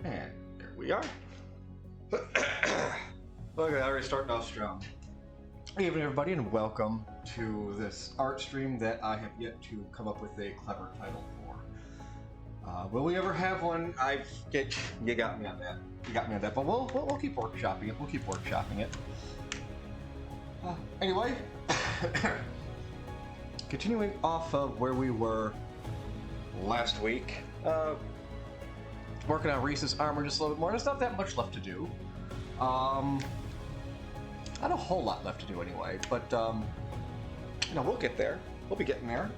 And there we are. Look at that, already starting off strong. Good evening, everybody, and welcome to this art stream that I have yet to come up with a clever title for. Will we ever have one? You got me on that. You got me on that, but we'll keep workshopping it. We'll keep workshopping it. Anyway, continuing off of where we were last week, working on Reese's armor just a little bit more. There's not that much left to do. Not a whole lot left to do anyway, but we'll get there. We'll be getting there.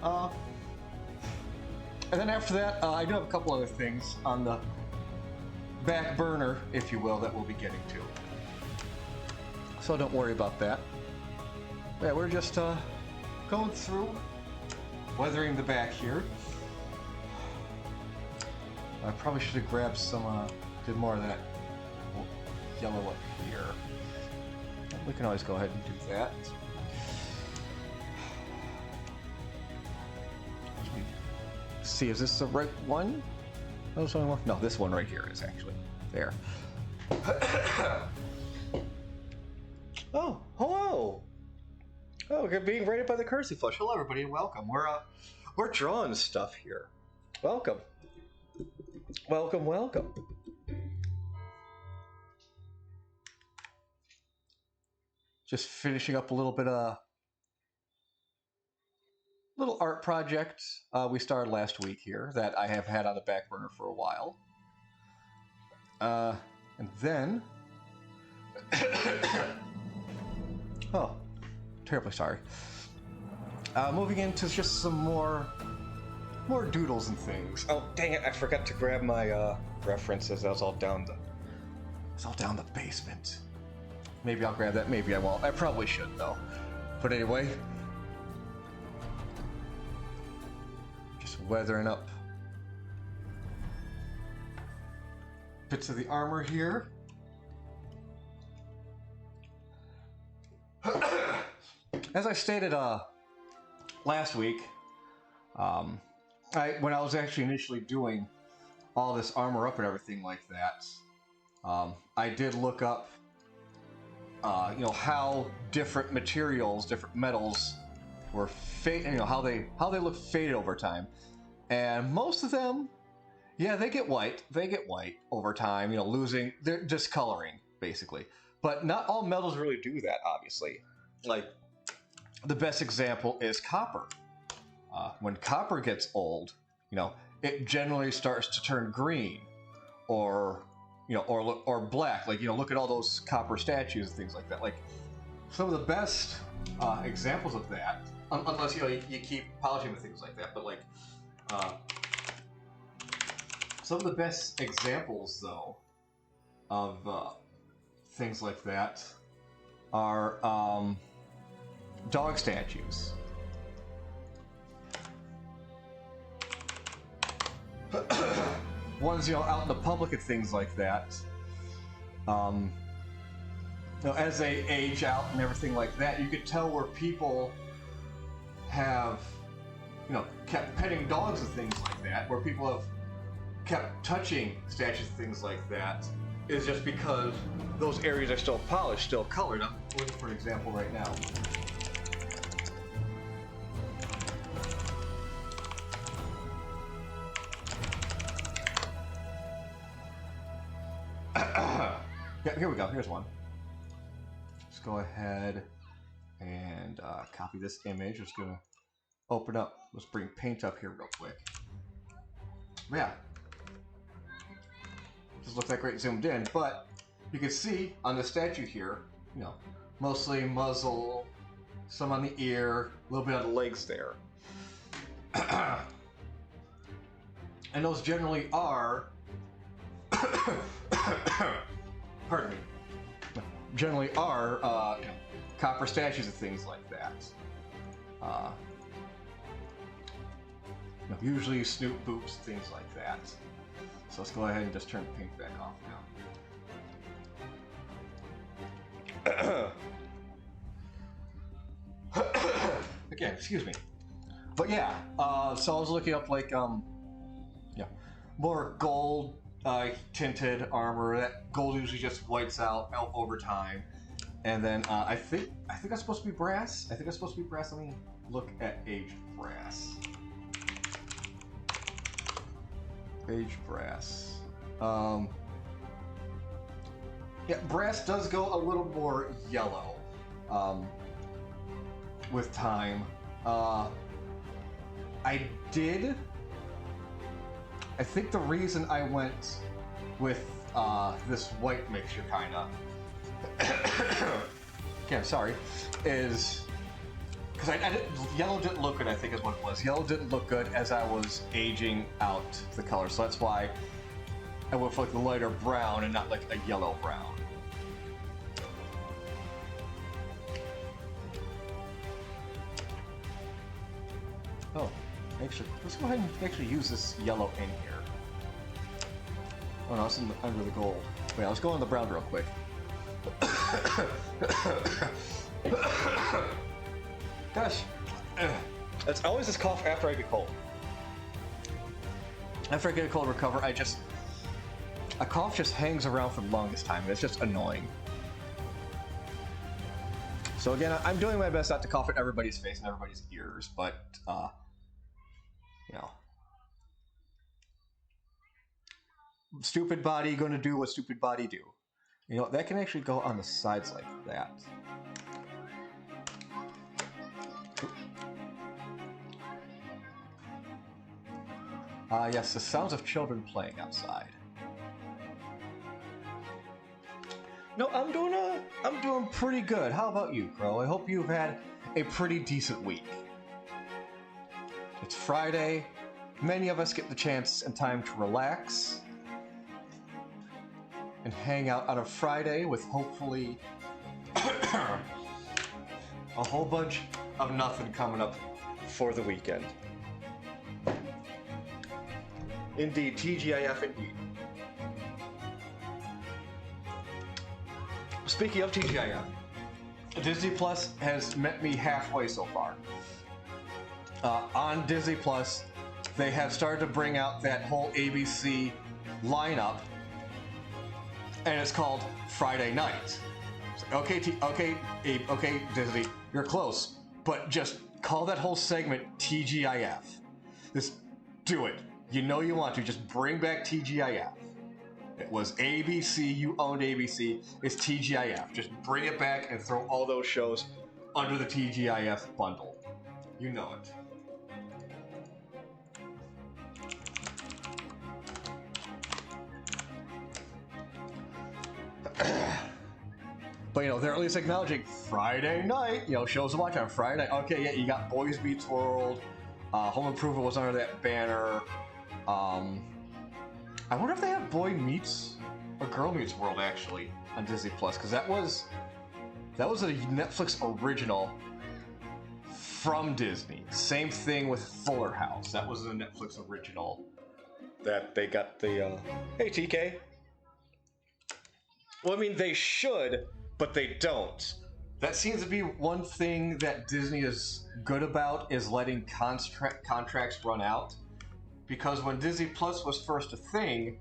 And then after that, I do have a couple other things on the back burner, if you will, that we'll be getting to. So don't worry about that. Yeah, we're just going through, weathering the back here. I probably should have grabbed some, did more of that yellow up here. We can always go ahead and do that. See, is this the right one? No, this one right here is actually there. Oh, hello. Oh, we're being rated by the Cursive Flush. Hello, everybody, and welcome. We're drawing stuff here. Welcome. Welcome, welcome. Just finishing up a little bit of little art project we started last week here that I have had on the back burner for a while. And then oh, terribly sorry. Moving into just some more doodles and things. Oh, dang it! I forgot to grab my references. That was all down the basement. Maybe I'll grab that. Maybe I won't. I probably should though. But anyway, just weathering up bits of the armor here. As I stated last week, when I was actually initially doing all this armor up and everything like that, I did look up, how different materials, different metals were how they look faded over time, and most of them, yeah, they get white. They get white over time, losing, they're discoloring basically. But not all metals really do that, obviously. Like, the best example is copper. When copper gets old, it generally starts to turn green, or black. Like, look at all those copper statues and things like that. Like, some of the best examples of that, unless you keep polishing with things like that. But like, some of the best examples though of things like that are dog statues. Ones out in the public and things like that. As they age out and everything like that, you could tell where people have kept petting dogs and things like that, where people have kept touching statues and things like that, is just because those areas are still polished, still colored. I'm looking for an example right now. Yeah, here we go. Here's one. Just go ahead and copy this image. Just gonna open up. Let's bring paint up here real quick. Yeah, doesn't look that great zoomed in, but you can see on the statue here, mostly muzzle, some on the ear, a little bit on the legs there. And those generally are pardon me, generally are copper statues and things like that. Usually snoot boots, things like that. So let's go ahead and just turn the paint back off now. Again, excuse me. But yeah, so I was looking up like more gold tinted armor. That gold usually just whites out over time. And then I think that's supposed to be brass. I think that's supposed to be brass. Let me look at aged brass. Aged brass. Yeah, brass does go a little more yellow with time. I think the reason I went with this white mixture, kinda. Okay, I'm sorry. Is because yellow didn't look good. I think is what it was. Yellow didn't look good as I was aging out the color, so that's why I went for like the lighter brown and not like a yellow brown. Oh, actually, let's go ahead and actually use this yellow in here. Oh no, it's under the gold. Wait, let's go on the brown real quick. Gosh, it's always this cough after I get cold. After I get a cold recover, a cough just hangs around for the longest time, and it's just annoying. So again, I'm doing my best not to cough at everybody's face and everybody's ears, but, you know. Stupid body gonna do what stupid body do. You know, that can actually go on the sides like that. Yes, the sounds of children playing outside. No, I'm doing pretty good. How about you, Crow? I hope you've had a pretty decent week. It's Friday. Many of us get the chance and time to relax and hang out on a Friday with hopefully a whole bunch of nothing coming up for the weekend. Indeed, TGIF indeed. Speaking of TGIF, Disney Plus has met me halfway so far. On Disney Plus, they have started to bring out that whole ABC lineup, and it's called Friday Night. Okay, okay, Disney, you're close, but just call that whole segment TGIF. Just do it. You know you want to. Just bring back TGIF. It was ABC, you owned ABC, it's TGIF. Just bring it back and throw all those shows under the TGIF bundle. You know it. But you know, they're at least acknowledging Friday night, you know, shows to watch on Friday night. Okay, yeah, you got Boys Meets World, Home Improvement was under that banner. I wonder if they have Boy Meets or Girl Meets World actually on Disney Plus, because that was a Netflix original from Disney. Same thing with Fuller House. That was a Netflix original that they got the hey TK. Well, I mean, they should, but they don't. That seems to be one thing that Disney is good about, is letting contracts run out. Because when Disney Plus was first a thing,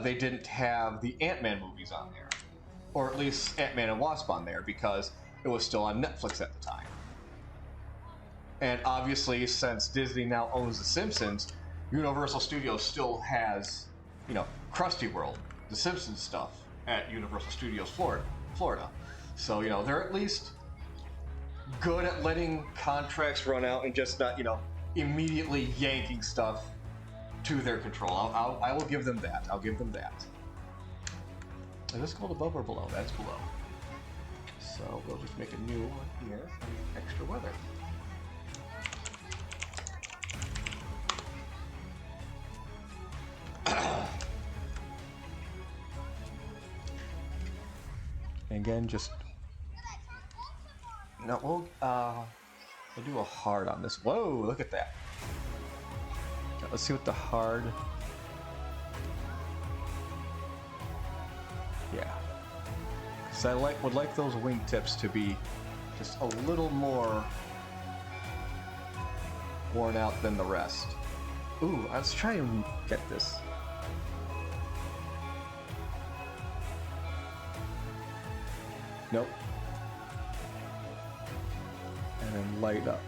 they didn't have the Ant-Man movies on there. Or at least Ant-Man and Wasp on there, because it was still on Netflix at the time. And obviously, since Disney now owns The Simpsons, Universal Studios still has, you know, Krusty World, The Simpsons stuff, at Universal Studios Florida. So, you know, they're at least good at letting contracts run out and just not, you know, immediately yanking stuff to their control. I will give them that. I'll give them that. Is this called above or below? That's below. So we'll just make a new one here. Extra weather. Again, just no. We'll do a hard on this. Whoa! Look at that. Let's see what the hard. Yeah. Because I would like those wingtips to be just a little more worn out than the rest. Ooh, let's try and get this. Nope. And then light up.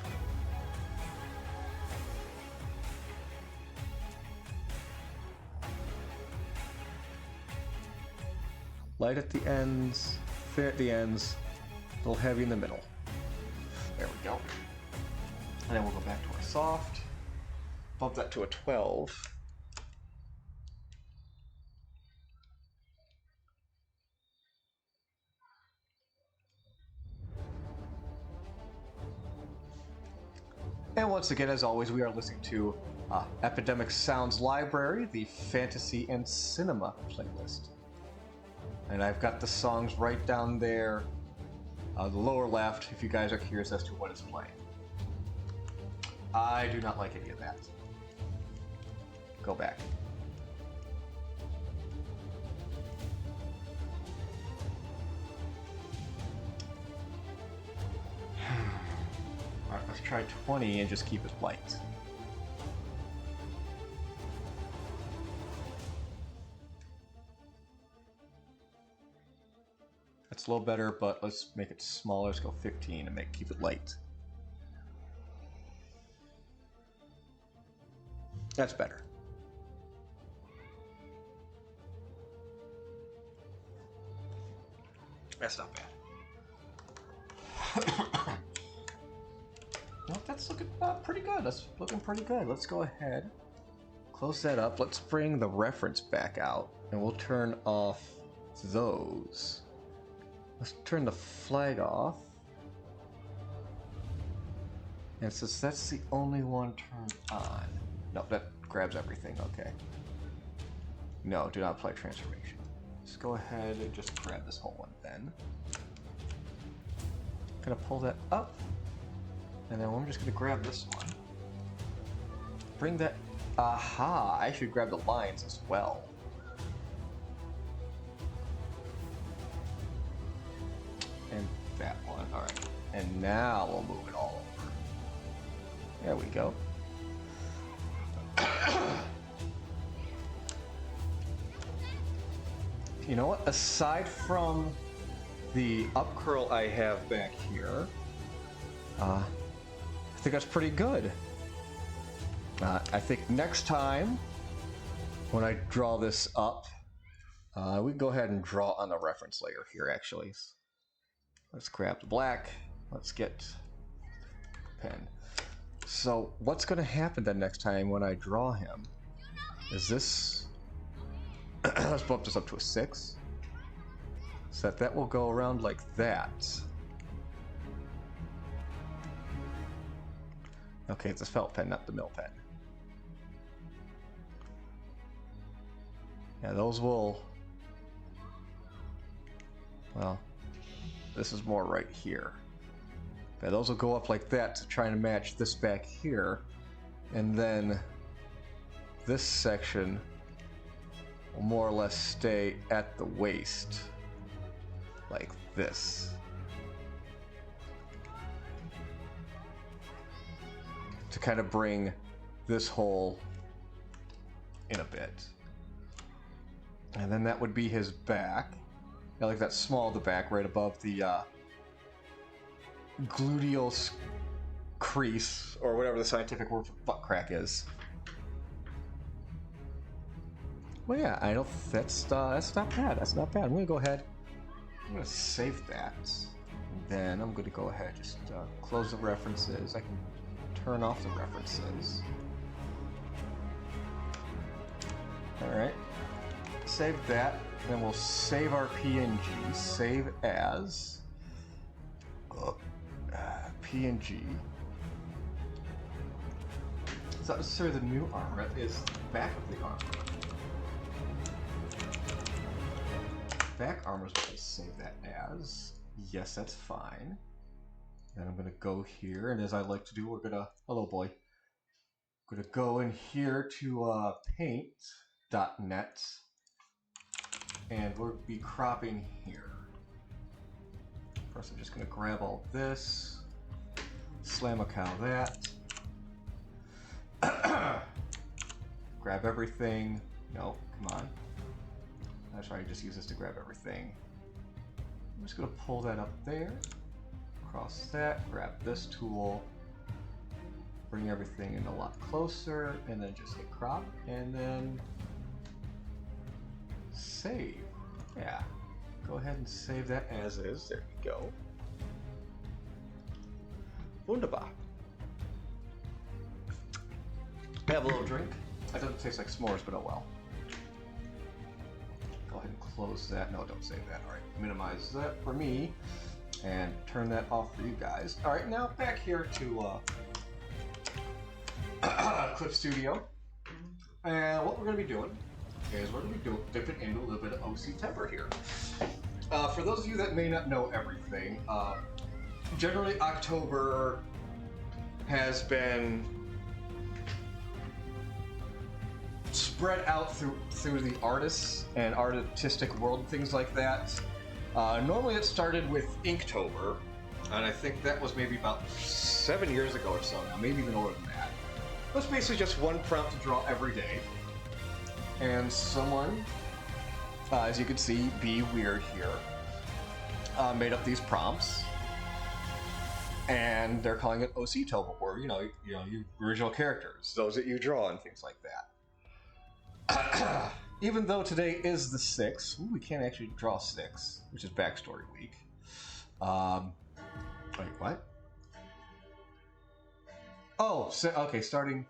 Light at the ends, thin at the ends, a little heavy in the middle. There we go. And then we'll go back to our soft. Bump that to a 12. And once again, as always, we are listening to Epidemic Sounds Library, the Fantasy and Cinema playlist. And I've got the songs right down there, the lower left, if you guys are curious as to what is playing. I do not like any of that. Go back. Alright, let's try 20 and just keep it light. That's a little better, but let's make it smaller. Let's go 15 and keep it light. That's better. That's not bad. Well, that's looking pretty good. That's looking pretty good. Let's go ahead, close that up. Let's bring the reference back out, and we'll turn off those. Let's turn the flag off. And since that's the only one turned on, no, that grabs everything. Okay. No, do not apply transformation. Let's go ahead and just grab this whole one then. Gonna pull that up, and then I'm just gonna grab this one. Bring that. Aha! I should grab the lines as well. And that one. All right. And now we'll move it all over. There we go. You know what? Aside from the up curl I have back here, I think that's pretty good. I think next time when I draw this up, we can go ahead and draw on the reference layer here actually. Let's grab the black. Let's get pen. So what's going to happen then next time when I draw him? Is this... Let's bump this up to a 6. So that will go around like that. Okay, it's a felt pen, not the mill pen. Yeah, those will... Well, this is more right here. Yeah, those will go up like that to try and match this back here. And then this section will more or less stay at the waist. Like this. To kind of bring this hole in a bit. And then that would be his back. Yeah, like that small of the back right above the gluteal crease, or whatever the scientific word for butt crack is. Well, yeah, I don't. That's not bad. That's not bad. I'm gonna go ahead. I'm gonna save that. And then I'm gonna go ahead, just close the references. I can turn off the references. All right. Save that. Then we'll save our PNG. Save as PNG. It's not necessarily the new armor. It is the back of the armor. Back armor is what I save that as. Yes, that's fine. Then I'm gonna go here, and as I like to do, we're gonna, hello boy. I'm gonna go in here to paint.net, and we'll be cropping here. First, I'm just gonna grab all this, slam a cow that, grab everything. No, come on. That's right, just use this to grab everything. I'm just going to pull that up there, cross that, grab this tool, bring everything in a lot closer, and then just hit crop, and then save. Yeah, go ahead and save that as is. There we go. Wunderbar. Have a little drink. That doesn't taste like s'mores, but oh well. Go ahead and close that. No, don't save that. All right, minimize that for me, and turn that off for you guys. All right, now back here to Clip Studio, and what we're going to be doing is we're going to be dipping into a little bit of OC Temper here. For those of you that may not know everything, generally October has been spread out through the artists and artistic world and things like that. Normally it started with Inktober, and I think that was maybe about 7 years ago or so now, maybe even older than that. It was basically just one prompt to draw every day, and someone, as you can see, Be Weird here, made up these prompts, and they're calling it OC-tober, where you know your original characters, those that you draw and things like that. Even though today is the 6th, we can't actually draw 6, which is Backstory Week. Wait, what? Oh, so, okay, starting.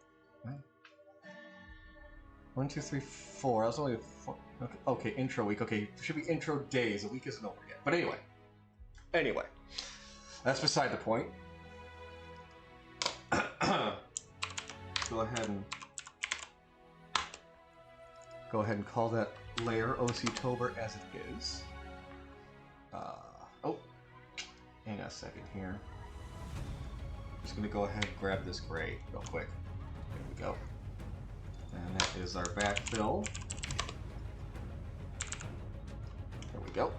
1, 2, 3, 4. I was only 4. Okay, intro week. Okay, should be intro days. The week isn't over yet. But anyway, that's beside the point. Go ahead and call that layer OC-tober as it is. Oh, hang on a second here. Just gonna go ahead and grab this gray real quick. There we go. And that is our backfill. There we go.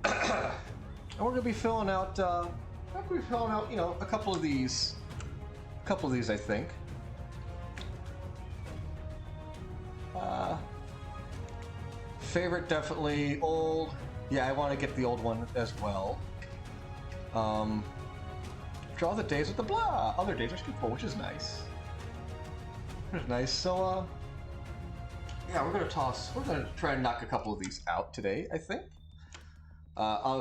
And we're gonna be filling out. You know, a couple of these. I think. Favorite, definitely. Old, yeah, I want to get the old one as well. Draw the days with the blah. Other days are skippable, which is nice. So, yeah, we're gonna try and knock a couple of these out today, I think.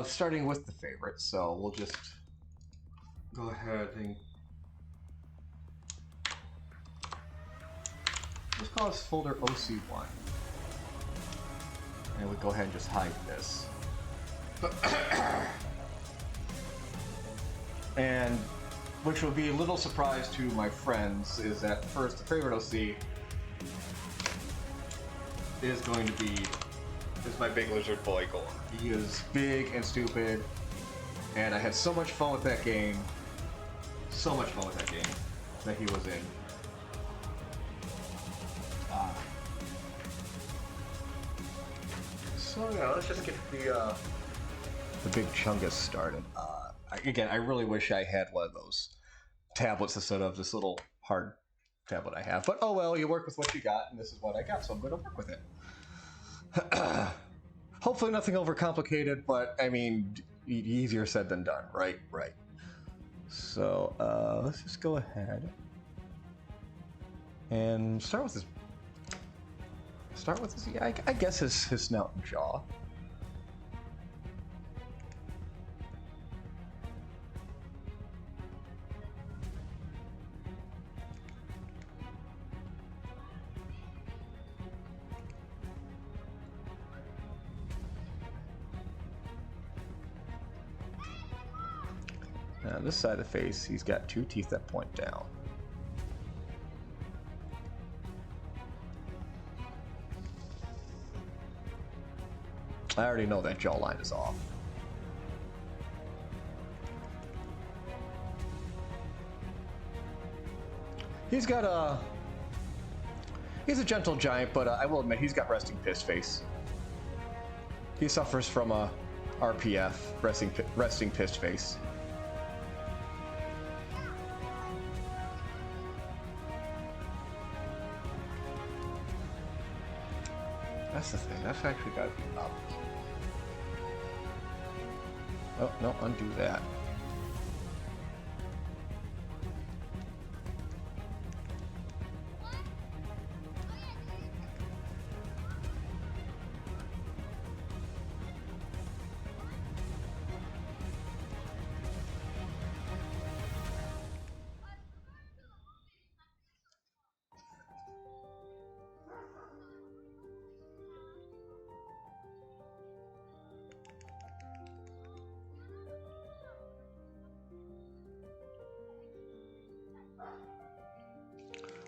Starting with the favorite, so we'll just go ahead and let's call this folder OC1. And we'll go ahead and just hide this. And which will be a little surprise to my friends is that first, the favorite OC is going to be my big lizard boy Gore. He is big and stupid, and I had so much fun with that game. So much fun with that game that he was in. So yeah, let's just get the big chungus started. Again, I really wish I had one of those tablets instead of this little hard tablet I have. But oh well, you work with what you got, and this is what I got, so I'm going to work with it. Hopefully nothing overcomplicated, but I mean, easier said than done, right? Right. So let's just go ahead and start with this. Yeah, I guess his snout and jaw. Now, this side of the face, he's got 2 teeth that point down. I already know that jawline is off. He's a gentle giant, but I will admit he's got resting piss face. He suffers from a RPF, resting piss face. That's the thing. That's actually got to be up. Oh, no, undo that.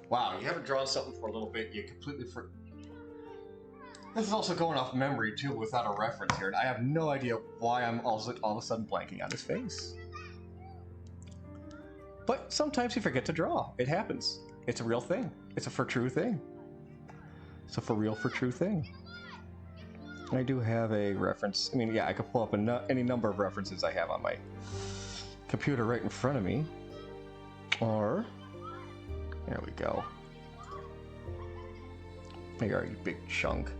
Wow, you haven't drawn something for a little bit, you completely This is also going off memory, too, without a reference here, and I have no idea why I'm also all of a sudden blanking on his face. But sometimes you forget to draw. It happens. It's a real thing. It's a for true thing. It's a for real, for true thing. I do have a reference. I mean, yeah, I could pull up any number of references I have on my computer right in front of me. Or... there we go. There you are, you big chunk.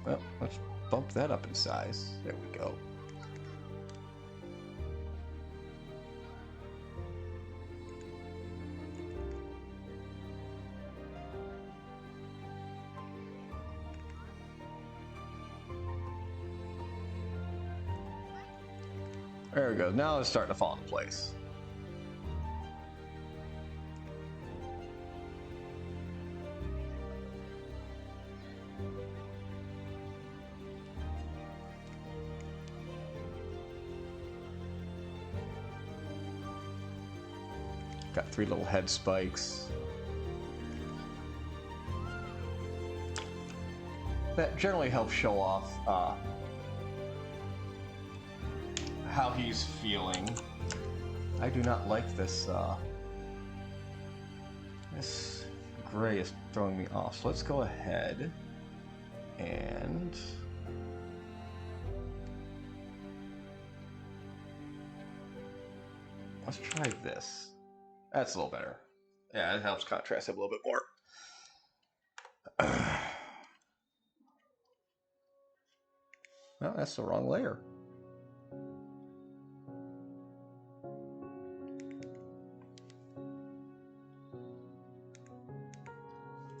Well, let's bump that up in size. There we go. There we go. Now it's starting to fall into place. Got 3 little head spikes. That generally helps show off how he's feeling. I do not like this. This gray is throwing me off. So let's go ahead and let's try this. That's a little better. Yeah, it helps contrast it a little bit more. Well, that's the wrong layer.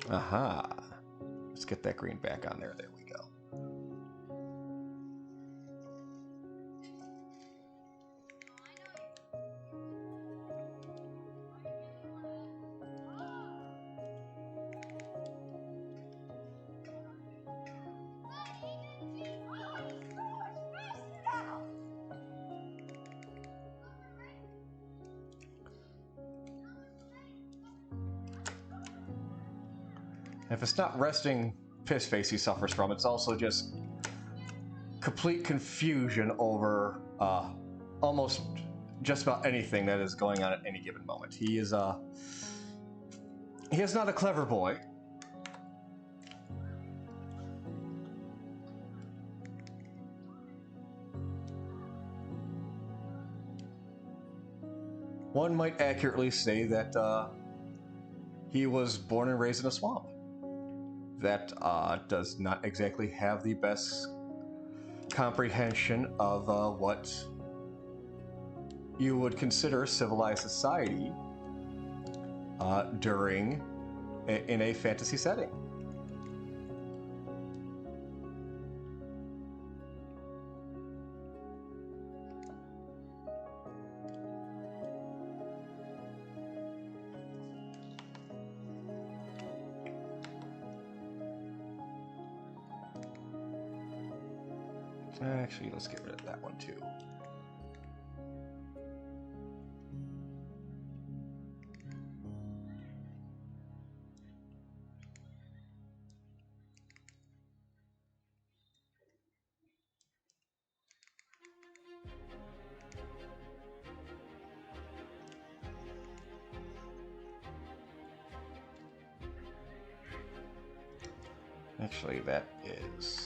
Aha. Let's get that green back on there. There we go. If it's not resting piss face he suffers from, it's also just complete confusion over almost just about anything that is going on at any given moment. He is not a clever boy. One might accurately say that he was born and raised in a swamp. That does not exactly have the best comprehension of what you would consider civilized society in a fantasy setting. Actually, let's get rid of that one too. Actually, that is...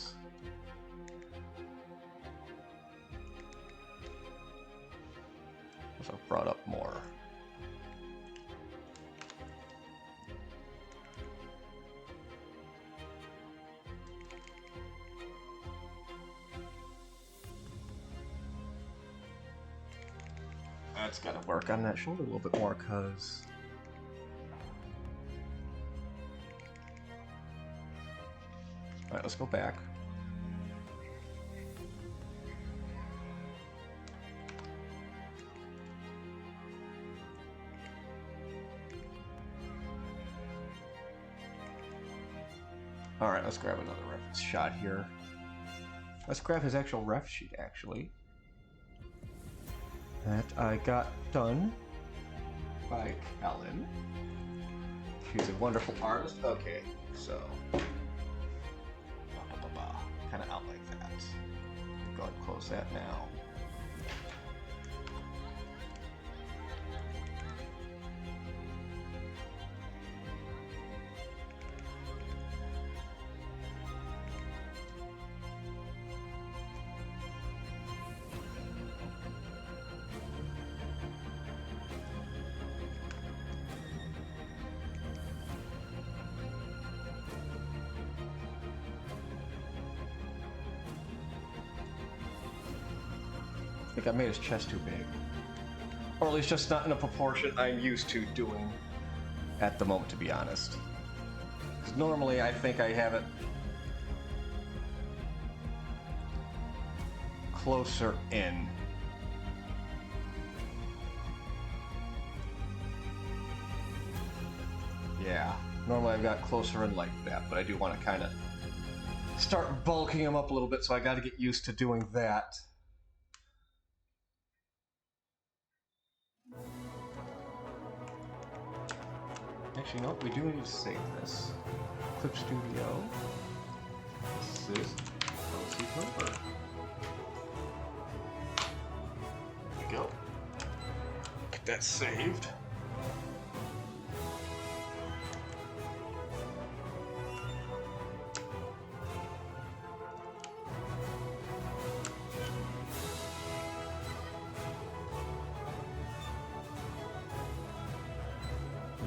I've brought up more. That's gotta work on that shoulder a little bit more, cause... Alright, let's go back. Alright, let's grab another reference shot here. Let's grab his actual ref sheet, actually. That I got done by Kellen. She's a wonderful artist. Okay, so... kind of out like that. Go ahead and close that now. I think I made his chest too big. Or at least just not in a proportion I'm used to doing at the moment, to be honest. Because normally I think I have it closer in. Yeah, normally I've got closer in like that, but I do want to kind of start bulking him up a little bit, so I got to get used to doing that. Actually, no, we do need to save this. Clip Studio. This is Elsie Cooper. There we go. Get that saved.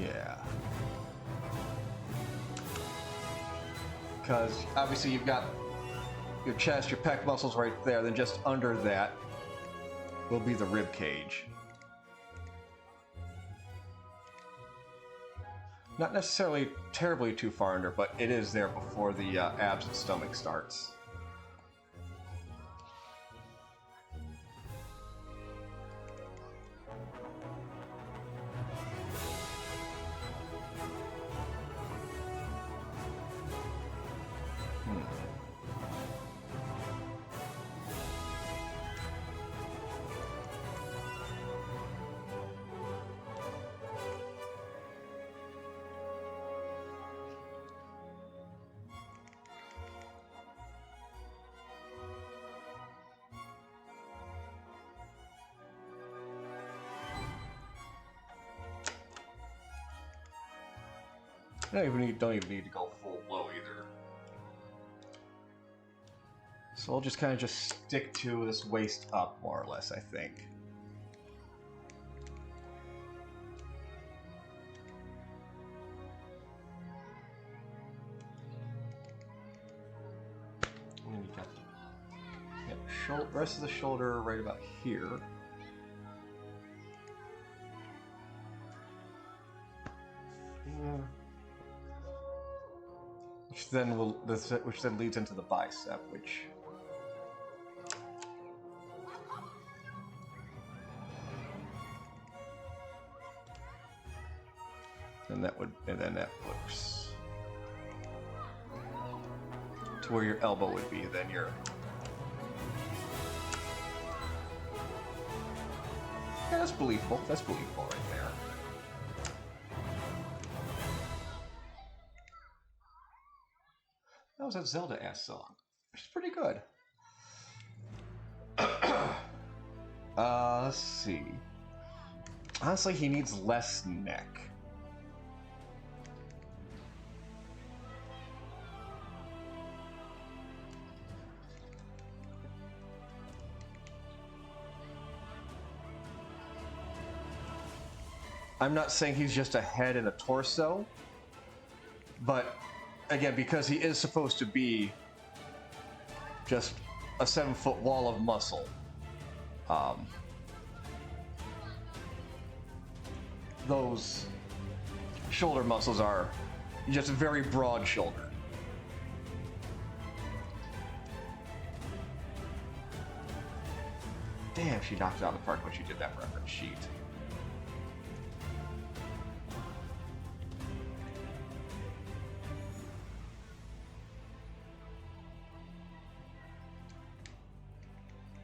Yeah. Because obviously you've got your chest, your pec muscles right there, then just under that will be the rib cage. Not necessarily terribly too far under, but it is there before the abs and stomach starts. Don't even need to go full blow either. So I'll just kind of just stick to this waist up, more or less, I think. And then you got the rest of the shoulder right about here. Yeah. Which then leads into the bicep, which and then that looks to where your elbow would be. Then your that's believable. That's believable right there. That was that Zelda-ass song, which is pretty good. Let's see. Honestly, he needs less neck. I'm not saying he's just a head and a torso, but again, because he is supposed to be just a 7-foot wall of muscle, those shoulder muscles are just a very broad shoulder. Damn, she knocked it out of the park when she did that reference sheet.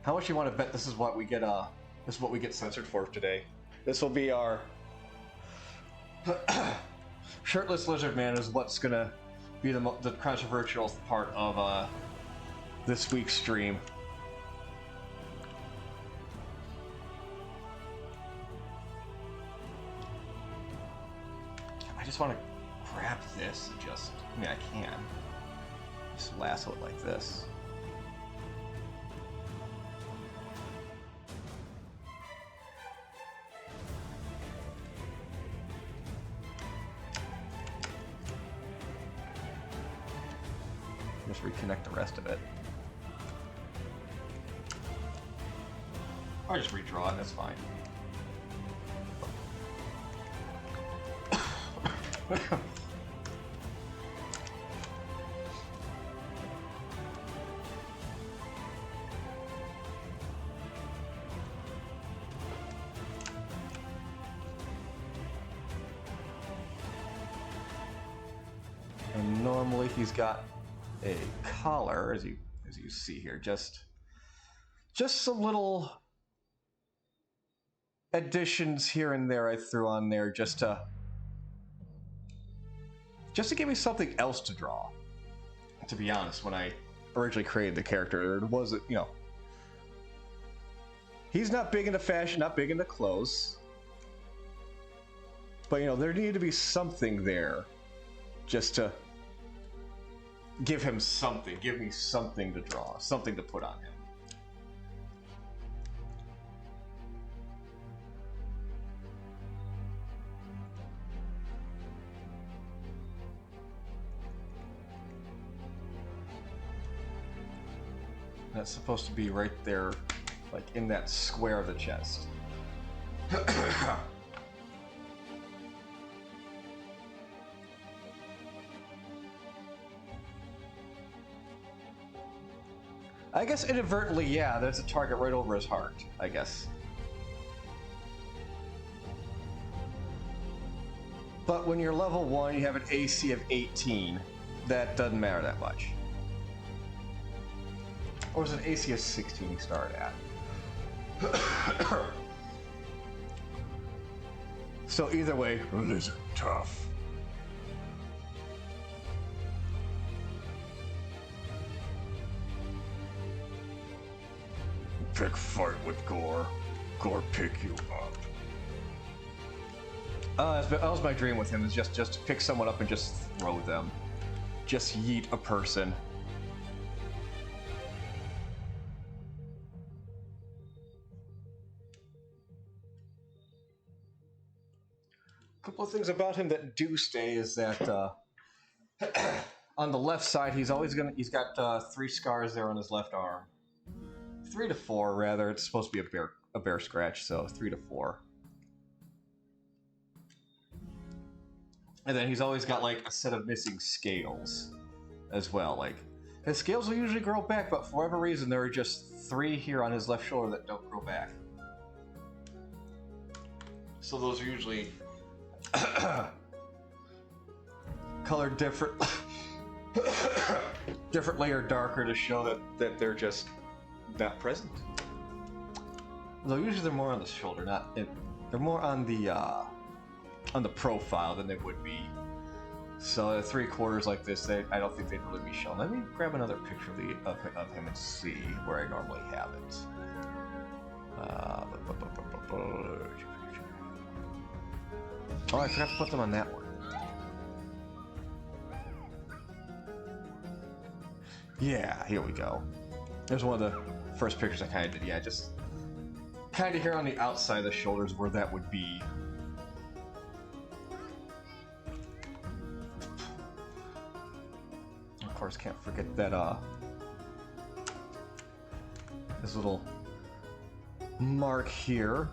How much you want to bet this is what we get? This is what we get censored for today. This will be our shirtless lizard man. Is what's gonna be the controversial part of this week's stream. I just want to grab this and just, I mean, I can just lasso it like this. Just reconnect the rest of it. Or just redraw it, that's fine. And normally he's got a collar, as you see here, just some little additions here and there I threw on there just to give me something else to draw. To be honest, when I originally created the character, it wasn't, you know, he's not big into fashion, not big into clothes, but you know, there needed to be something there just to give him something, give me something to draw, something to put on him. That's supposed to be right there, like in that square of the chest. I guess inadvertently, yeah, there's a target right over his heart, I guess. But when you're level 1, you have an AC of 18. That doesn't matter that much. Or is it AC of 16 you start at? So either way, lizard tough. Pick fight with Gore. Gore pick you up. That was my dream with him, is just to pick someone up and just throw them. Just yeet a person. A couple of things about him that do stay is that on the left side he's got 3 scars there on his left arm. 3 to 4 rather. It's supposed to be a bear scratch, so 3 to 4. And then he's always got like a set of missing scales as well. Like his scales will usually grow back, but for whatever reason there are just 3 here on his left shoulder that don't grow back. So those are usually colored differently or darker to show that they're just not present. Though usually they're more on the shoulder, they're more on the profile than they would be. So at 3/4 like this, I don't think they'd really be shown. Let me grab another picture of him and see where I normally have it. Oh, I forgot to put them on that one. Yeah, here we go. There's one of the first pictures I kind of did. Yeah, just kind of here on the outside of the shoulders where that would be. Of course, can't forget that this little mark here.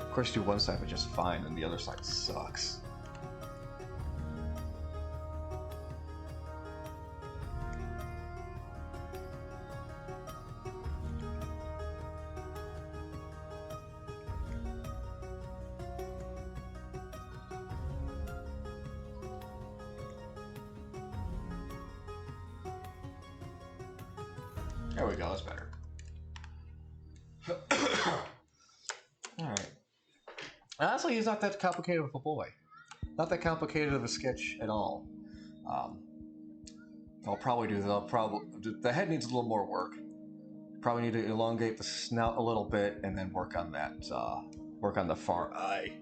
Of course, you do one side, but just fine, and the other side sucks. There we go, that's better. Alright. Honestly, he's not that complicated of a boy. Not that complicated of a sketch at all. I'll probably do the head needs a little more work. Probably need to elongate the snout a little bit and then work on that, work on the far eye.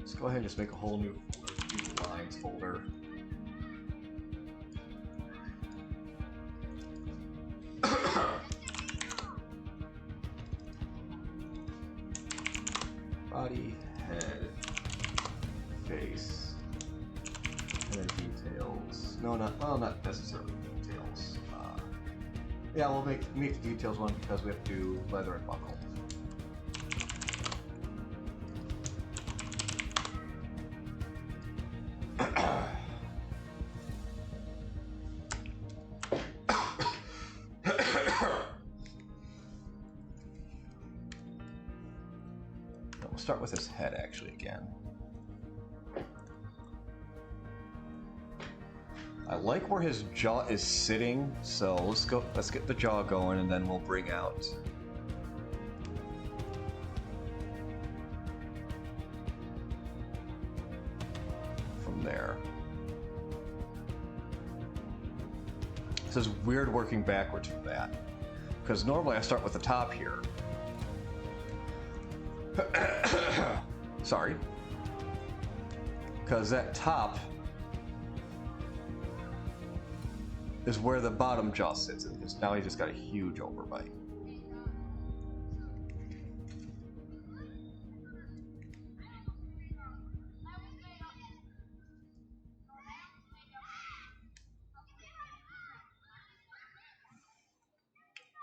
Let's go ahead and just make a whole new lines folder. Body, head, face, and then details. No, not necessarily details. Yeah, we'll make the details one because we have to do leather and buckle. We'll start with his head actually again. I like where his jaw is sitting, so let's get the jaw going and then we'll bring out from there. This is weird working backwards from that, because normally I start with the top here. Sorry. Because that top is where the bottom jaw sits, because now he just got a huge overbite.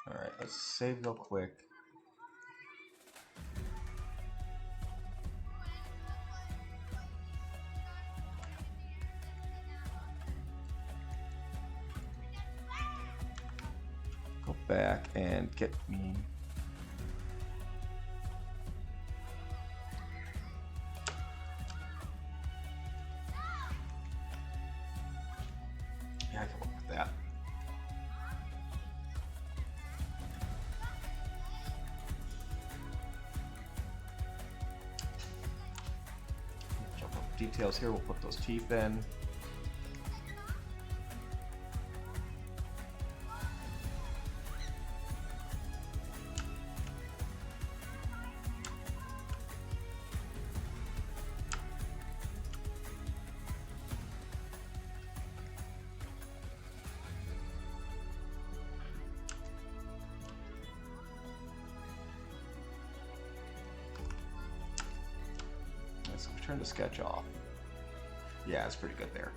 Alright, let's save real quick. Go back and get me I can work with that. Jump up details here, we'll put those teeth in. So we turn the sketch off. Yeah, it's pretty good there.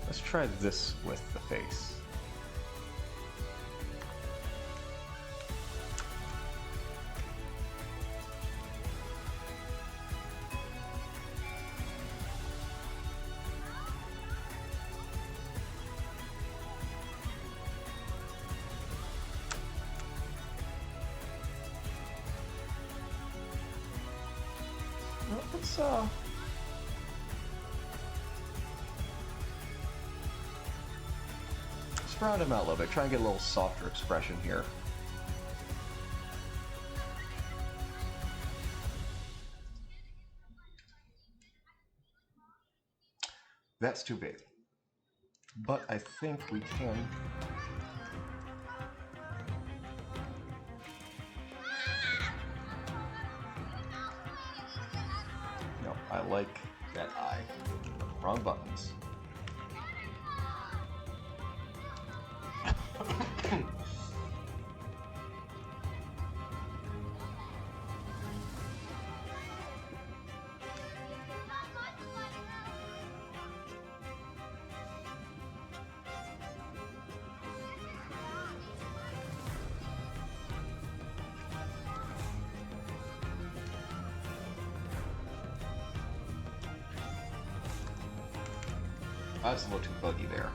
Let's try this with the face. Let's round him out a little bit. Try and get a little softer expression here. That's too big. But I think we can... No, I like that eye. Wrong buttons. That's a little too buggy there.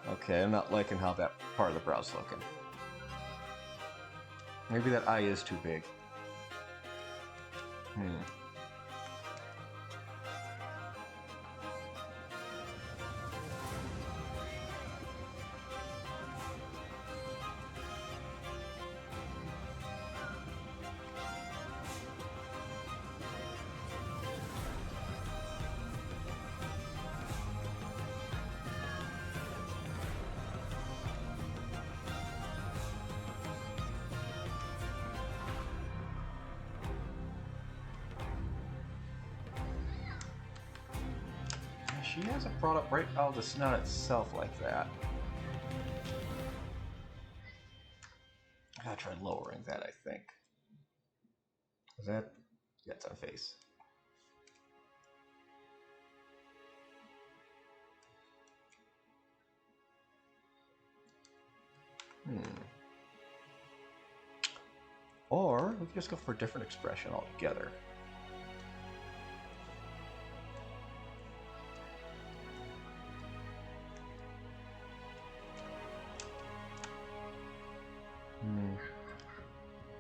Okay, I'm not liking how that part of the brow's looking. Maybe that eye is too big. She hasn't brought up right out of the snout itself like that. I gotta try lowering that, I think. Is that... Yeah, it's on face. Or we could just go for a different expression altogether.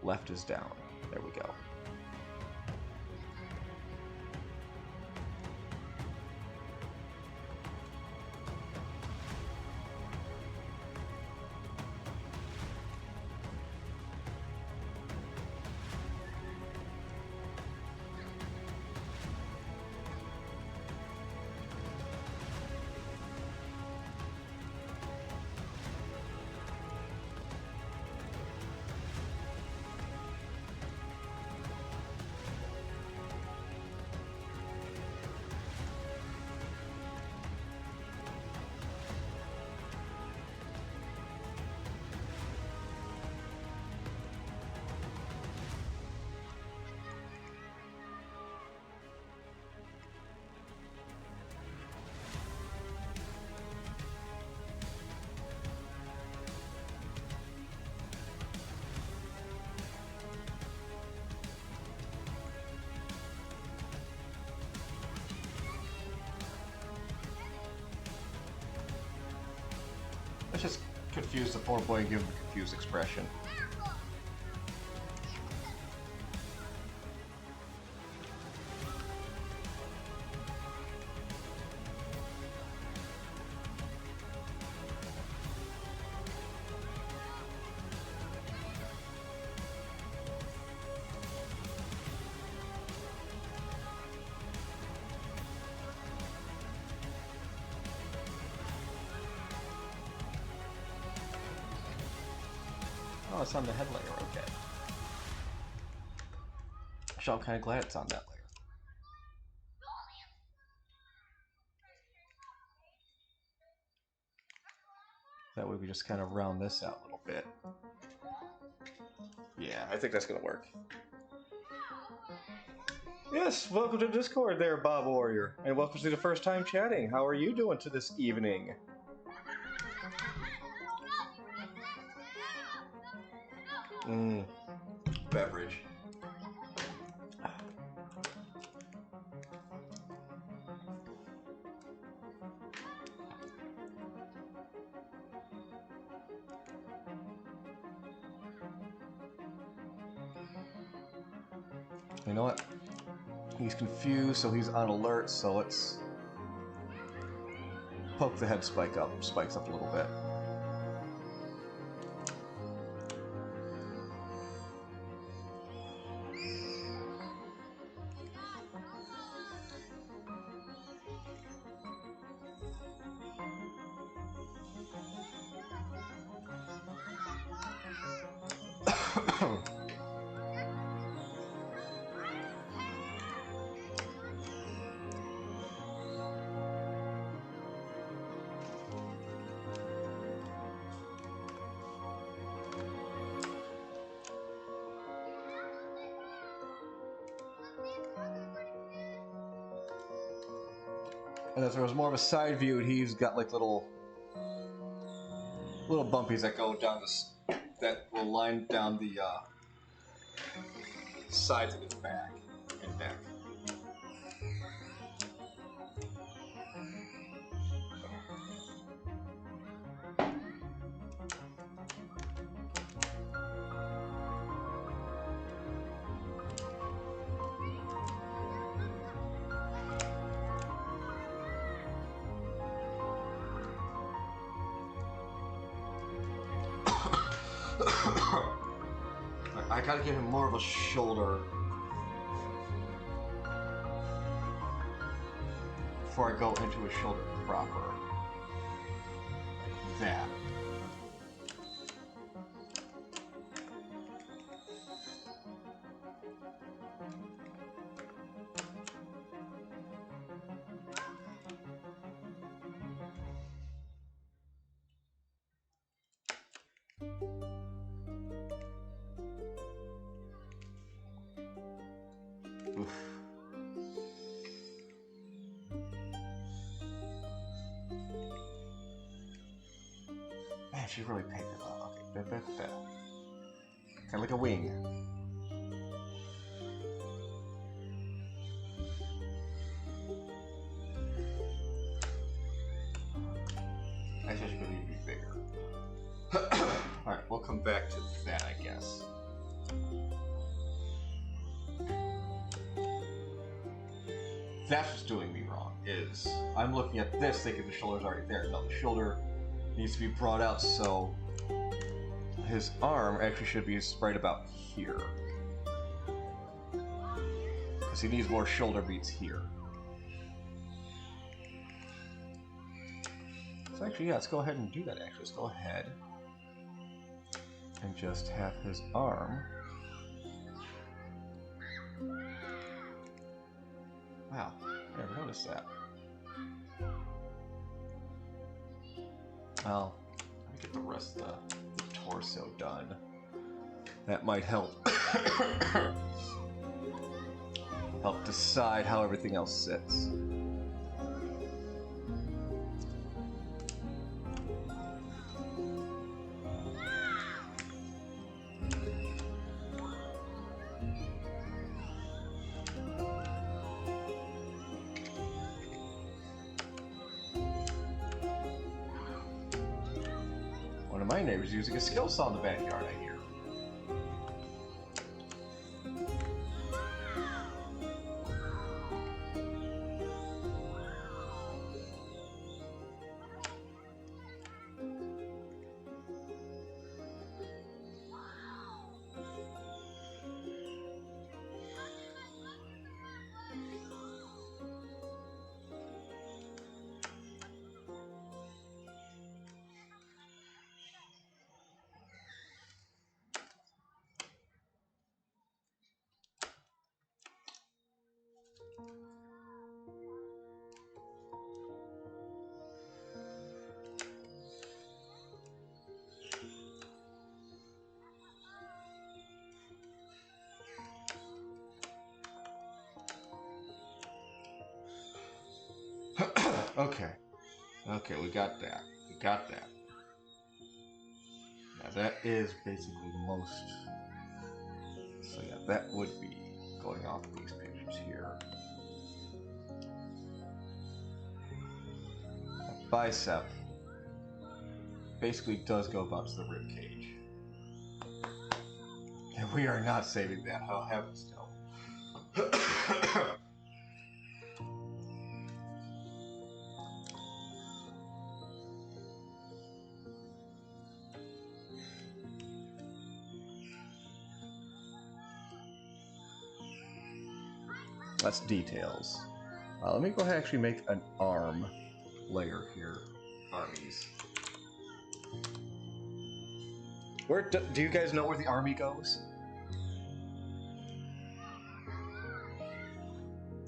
Left is down. There we go. Let's just confuse the poor boy and give him a confused expression. Oh, it's on the head layer, okay. So I'm kind of glad it's on that layer. That way we just kind of round this out a little bit. Yeah, I think that's going to work. Yes, welcome to Discord there, Bob Warrior. And welcome to the first time chatting. How are you doing to this evening? Beverage. You know what? He's confused, so he's on alert, so let's poke the head spikes up a little bit. And if there was more of a side view, he's got like little bumpies that go down this, that will line down the sides of his back and neck. I gotta give him more of a shoulder before I go into his shoulder proper. Like that. Oof. Man, she really painted it up. Okay, kind of like a wing. Actually, she could even be bigger. Alright, we'll come back to that, I guess. That's what's doing me wrong, is I'm looking at this thinking the shoulder's already there. No, the shoulder needs to be brought out, so his arm actually should be right about here. Because he needs more shoulder beats here. So actually, yeah, let's go ahead and do that, actually. Let's go ahead and just have his arm. Wow, I never noticed that. Well, let me get the rest of the torso done. That might help. Help decide how everything else sits. One of my neighbors using a skill saw in the backyard, I hear. Okay. Okay, we got that. We got that. Now that is basically most that would be going off these pictures here. A bicep basically does go about to the rib cage. And we are not saving that, oh heavens no. That's details. Let me go ahead and actually make an arm layer here. Armies. Where do you guys know where the army goes?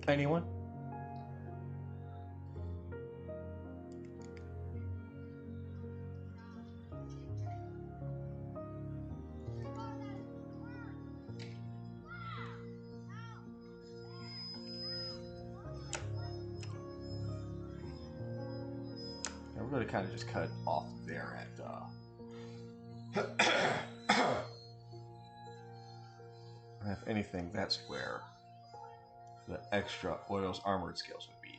Anyone? We're going to kind of just cut off there at and if anything, that's where the extra those armored skills would be.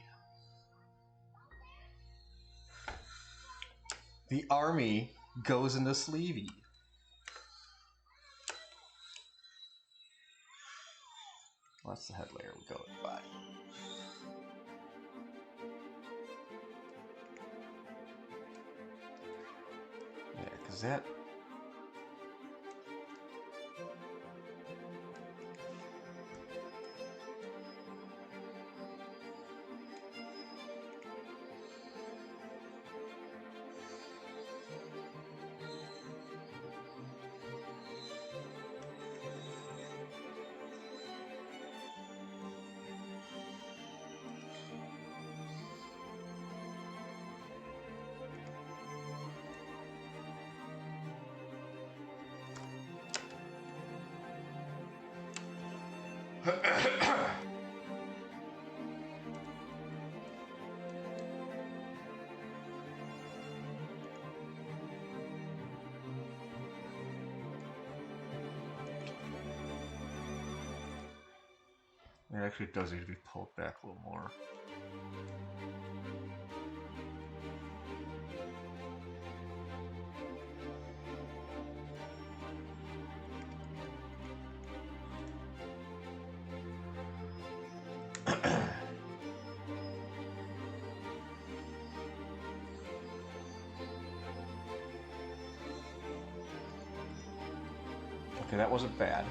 The army goes into sleevey. Well, that's the head layer. We'll go with the body. Yeah, because that... It actually does need to be pulled back a little more. Okay, that wasn't bad.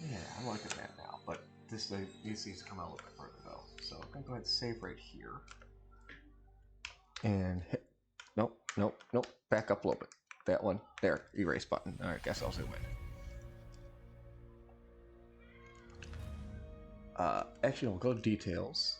Yeah, I'm liking that now, but this needs to come out a little bit further though. So I'm gonna go ahead and save right here. And hit, nope, back up a little bit. That one, there, erase button. All right, guess I'll zoom in. Actually, we'll go to details.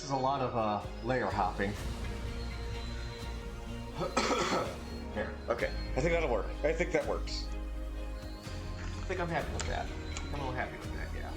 is a lot of layer hopping. Here. Okay. I think that'll work. I think that works. I think I'm happy with that. I'm a little happy with that, yeah.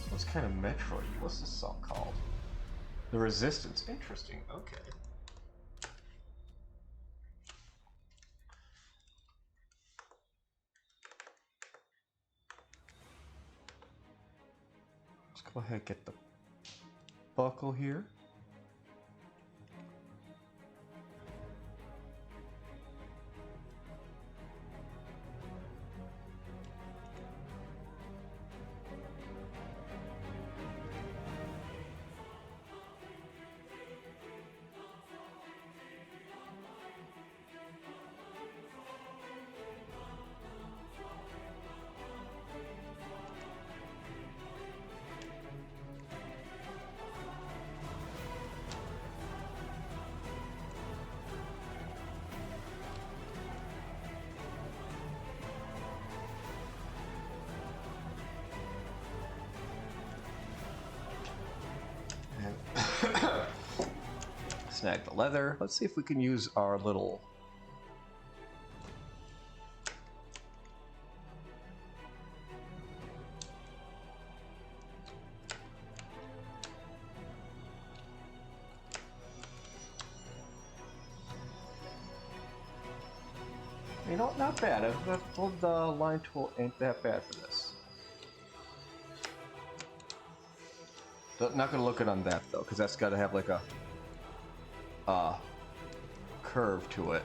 So it's kind of Metroid. What's this song called? The Resistance. Interesting. Okay. Let's go ahead and get the buckle here. Snag the leather. Let's see if we can use our little you know, not bad. The line tool ain't that bad for this. Not gonna look it on that though, because that's got to have like a curve to it.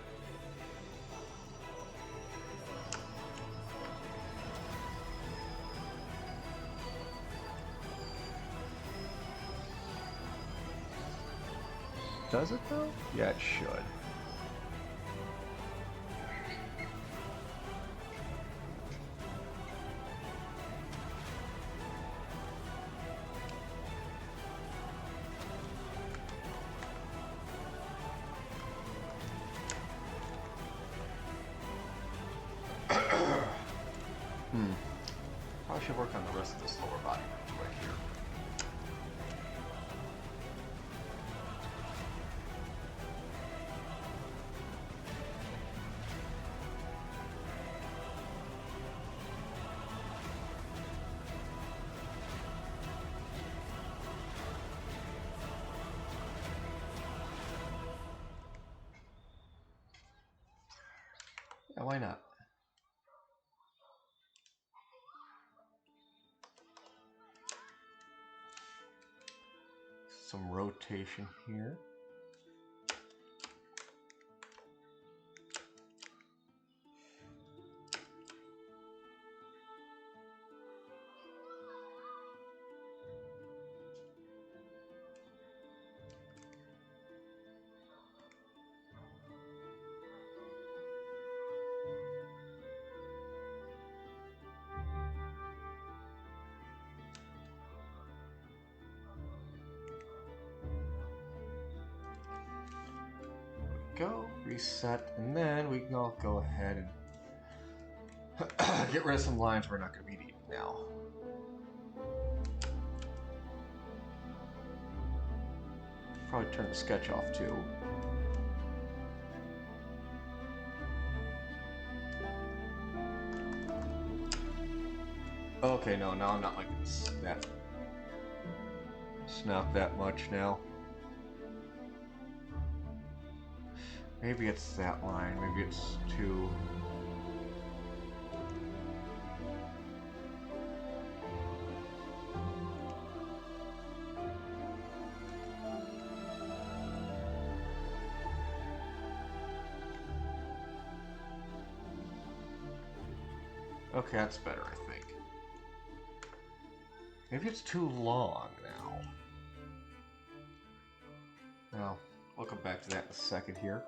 Does it though? Yeah, it should. Probably should work on the rest of this lower body right here. Yeah, why not? Some rotation here. Go, reset, and then we can all go ahead and get rid of some lines we're not going to be needing now. Probably turn the sketch off too. Okay, no, now I'm not like that snap that much now. Maybe it's that line, maybe it's too... Okay, that's better, I think. Maybe it's too long now. No, I'll come back to that in a second here.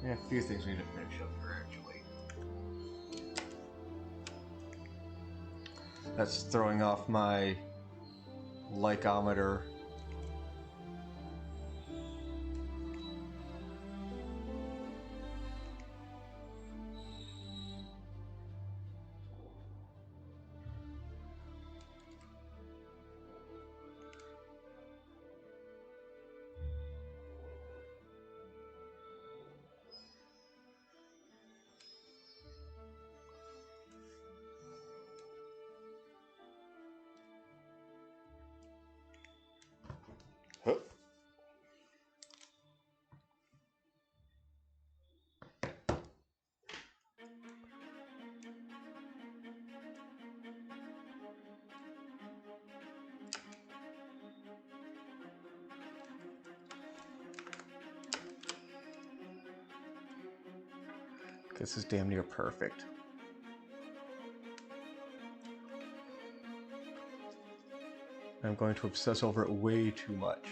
Yeah, a few things we need to finish up here, actually. That's throwing off my lycometer. Huh. This is damn near perfect. I'm going to obsess over it way too much.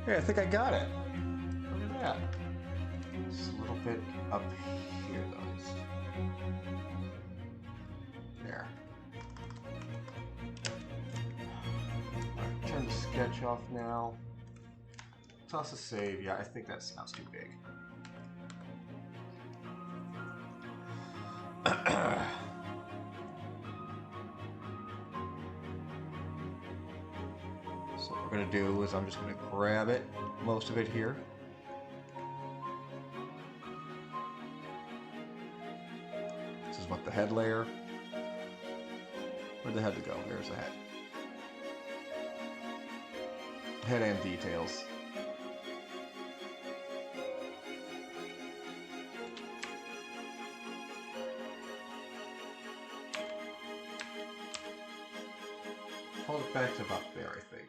Hey, I think I got it. Look at that. Just a little bit up here, though. There. Alright, turn the sketch off now. Toss a save. Yeah, I think that sounds too big. So what we're going to do is I'm just going to grab it, most of it here. This is what the head layer. Where'd the head go? There's the head. Head and details. Hold it back to about there, I think.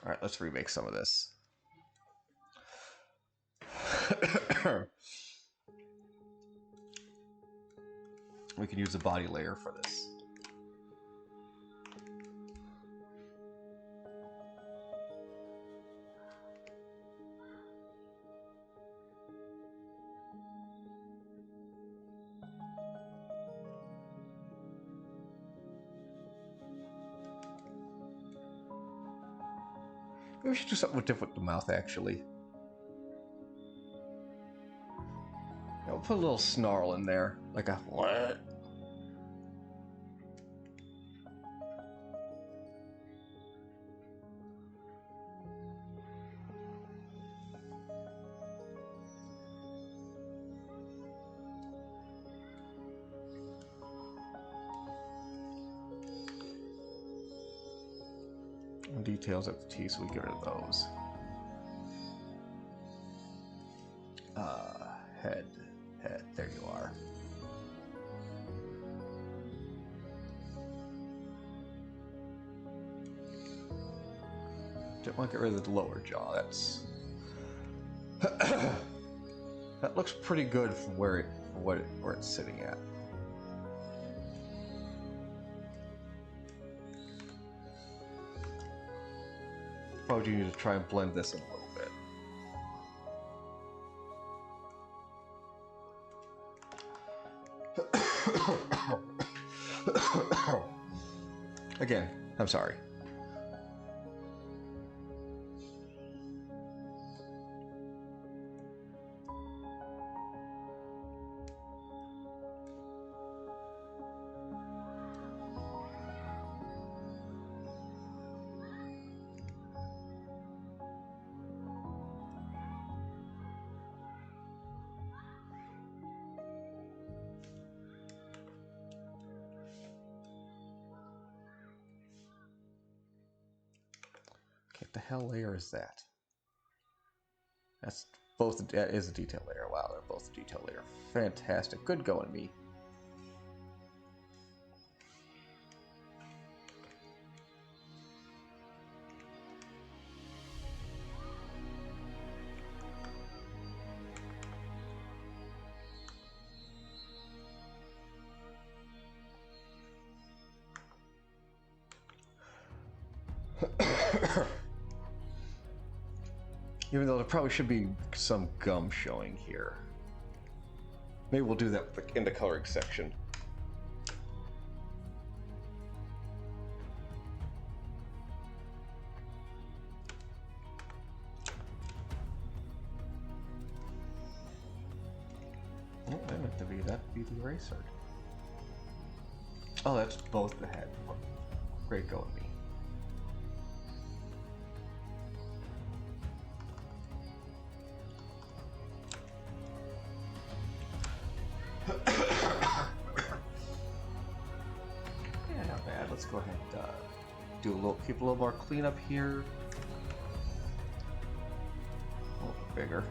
Alright, let's remake some of this. We can use the body layer for this. Maybe we should do something different with the mouth, actually. I'll put a little snarl in there, like a what? Details at the teeth, so we get rid of those. Head, there you are. Don't want to get rid of the lower jaw. That's that looks pretty good from where it's sitting at. probably do need to try and blend this in a little bit. Again, I'm sorry. What the hell layer is that? That's both. That is a detail layer. Wow, they're both a detail layer. Fantastic. Good going, me. Even though there probably should be some gum showing here. Maybe we'll do that in the coloring section. Oh, that meant to be that'd be the eraser. Oh, that's both the head. Great going, me. Yeah, not bad. Let's go ahead and keep a little more cleanup here. A little bit bigger.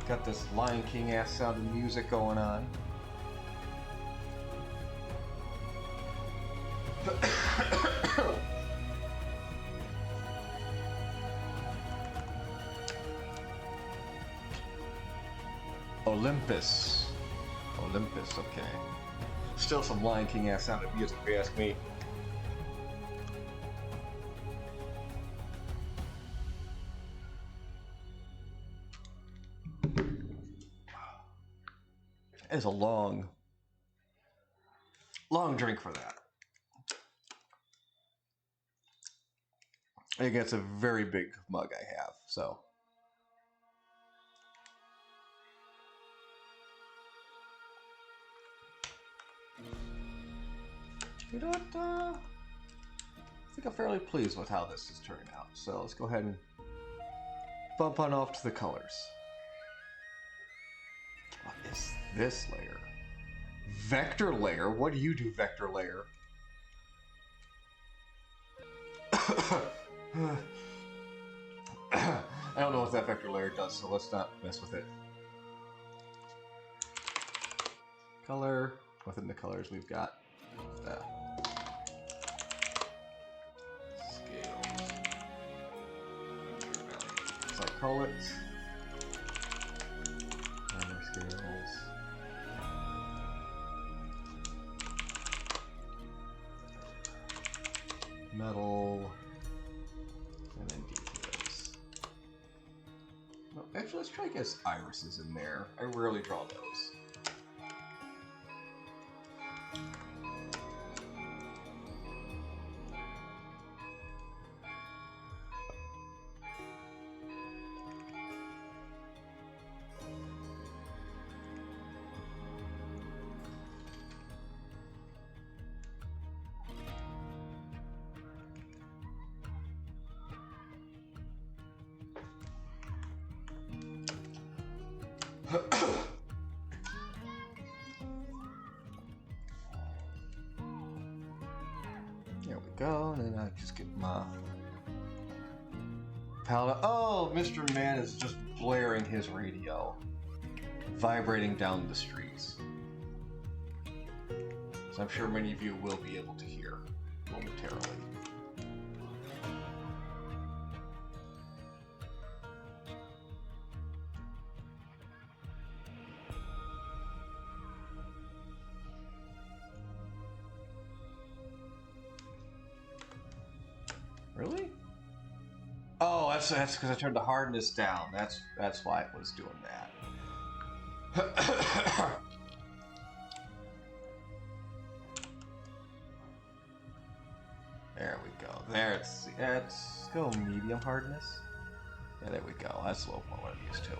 Got this Lion King ass sounding music going on. Olympus. Olympus, okay. Still some Lion King ass sounding music, if you ask me. It's a long drink for that. Again, it's a very big mug I have, so. You know what? I think I'm fairly pleased with how this is turning out. So let's go ahead and bump on off to the colors. What is this layer? Vector layer? What do you do, vector layer? I don't know what that vector layer does, so let's not mess with it. Color. Within the colors we've got scales. As I call it. Minor scales. Metal. And then details. Well, actually, let's try to get irises in there. I rarely draw those. There we go, and then I just get my palette. Oh, Mr. Man is just blaring his radio, vibrating down the streets. So I'm sure many of you will be able to hear momentarily. that's because I turned the hardness down. That's why it was doing that. There we go. There, let's go medium hardness. Yeah, there we go. That's a little more what I'm used to.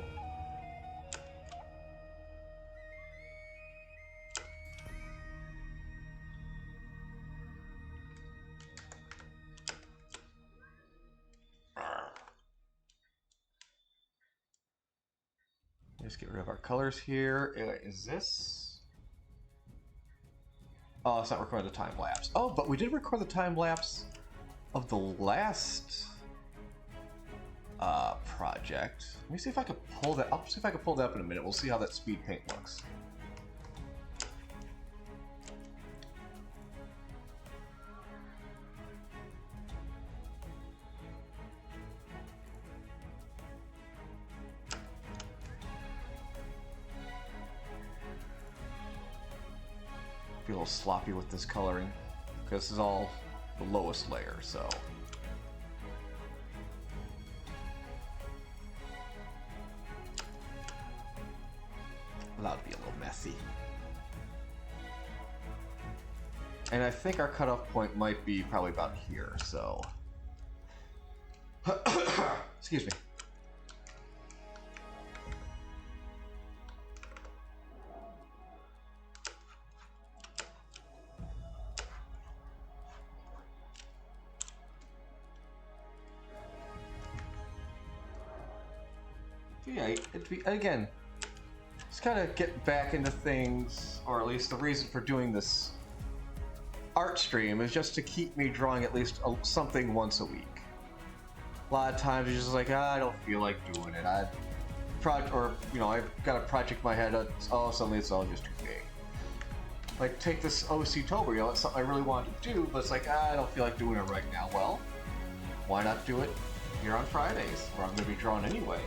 Just get rid of our colors here. Is this? Oh, it's not recording the time lapse. Oh, but we did record the time lapse of the last project. Let me see if I can pull that up. See if I can pull that up in a minute. We'll see how that speed paint looks. Be a little sloppy with this coloring because this is all the lowest layer, so. Allowed to be a little messy. And I think our cutoff point might be probably about here, so. Excuse me. Yeah, again, just kind of get back into things, or at least the reason for doing this art stream is just to keep me drawing at least something once a week. A lot of times it's just like, I don't feel like doing it. I've got a project in my head. Suddenly it's all just too big. Like take this OC Tober, it's something I really wanted to do, but it's like I don't feel like doing it right now. Well, why not do it here on Fridays, where I'm going to be drawing anyway?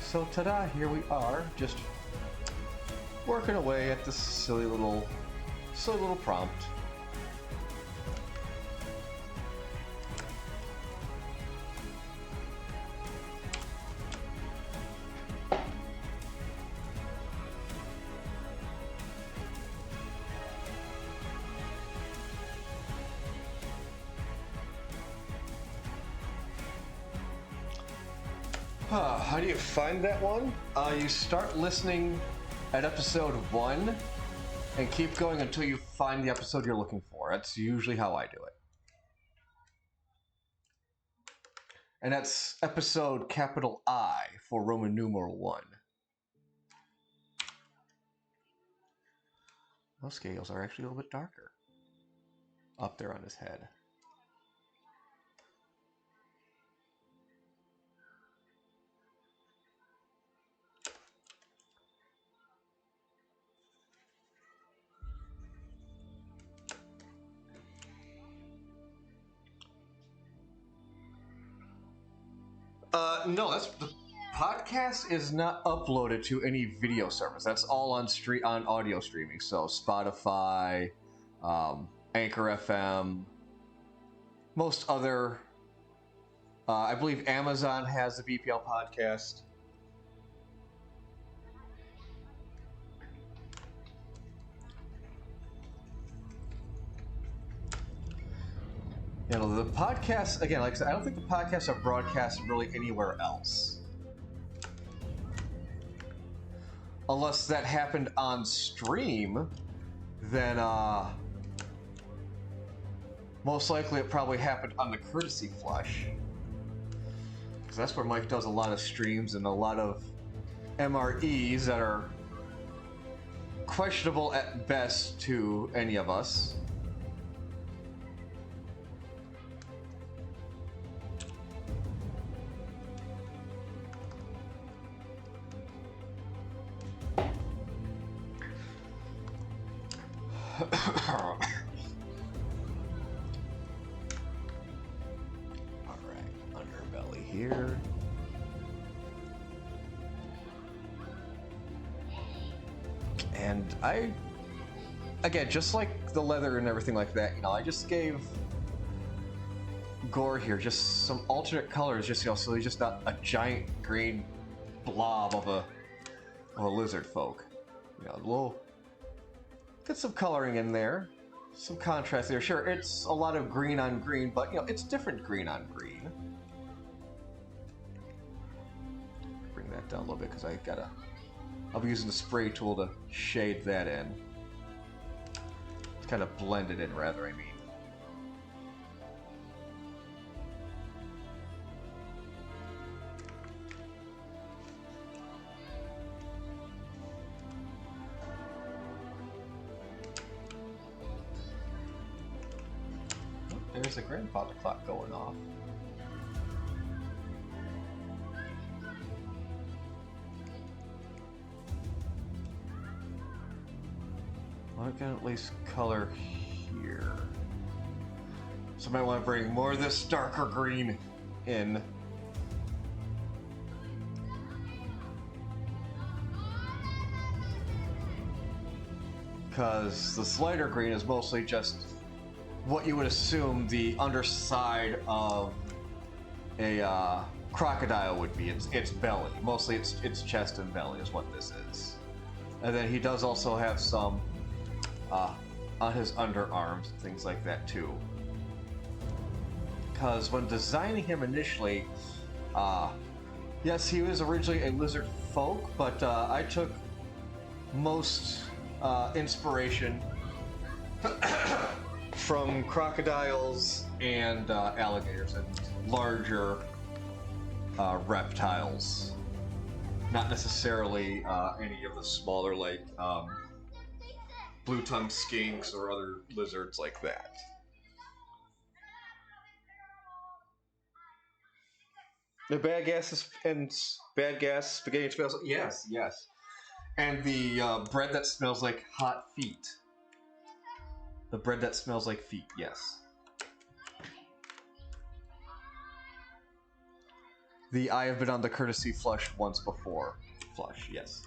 So ta-da, here we are, just working away at this silly little prompt. How do you find that one? You start listening at episode 1 and keep going until you find the episode you're looking for. That's usually how I do it. And that's episode capital I for Roman numeral 1. Those scales are actually a little bit darker up there on his head. No, the podcast is not uploaded to any video service. That's all on audio streaming. So Spotify, Anchor FM, most other. I believe Amazon has the BPL podcast. The podcasts, again, like I said, I don't think the podcasts are broadcast really anywhere else. Unless that happened on stream, then most likely it probably happened on the Courtesy Flush. Because that's where Mike does a lot of streams and a lot of MREs that are questionable at best to any of us. Here. And again, just like the leather and everything like that, I just gave gore here, just some alternate colors, just so he's just not a giant green blob of a lizard folk. We'll get some coloring in there, some contrast there. Sure, it's a lot of green on green, but it's different green on green. Bring that down a little bit because I'll be using the spray tool to shade that in. It's kind of blend it in, rather, I mean. There's a grandfather clock going off. Well, I can at least color here. So I might want to bring more of this darker green in. Because this lighter green is mostly just what you would assume the underside of a crocodile would be. Its belly. Mostly its chest and belly is what this is. And then he does also have some on his underarms and things like that too. Because when designing him initially, yes, he was originally a lizard folk, but I took most inspiration from crocodiles and alligators and larger reptiles. Not necessarily any of the smaller, like blue-tongued skinks or other lizards like that. The bad gas spaghetti and smells. Yes. And the bread that smells like hot feet. The bread that smells like feet, yes. I have been on the courtesy flush once before. Flush, yes.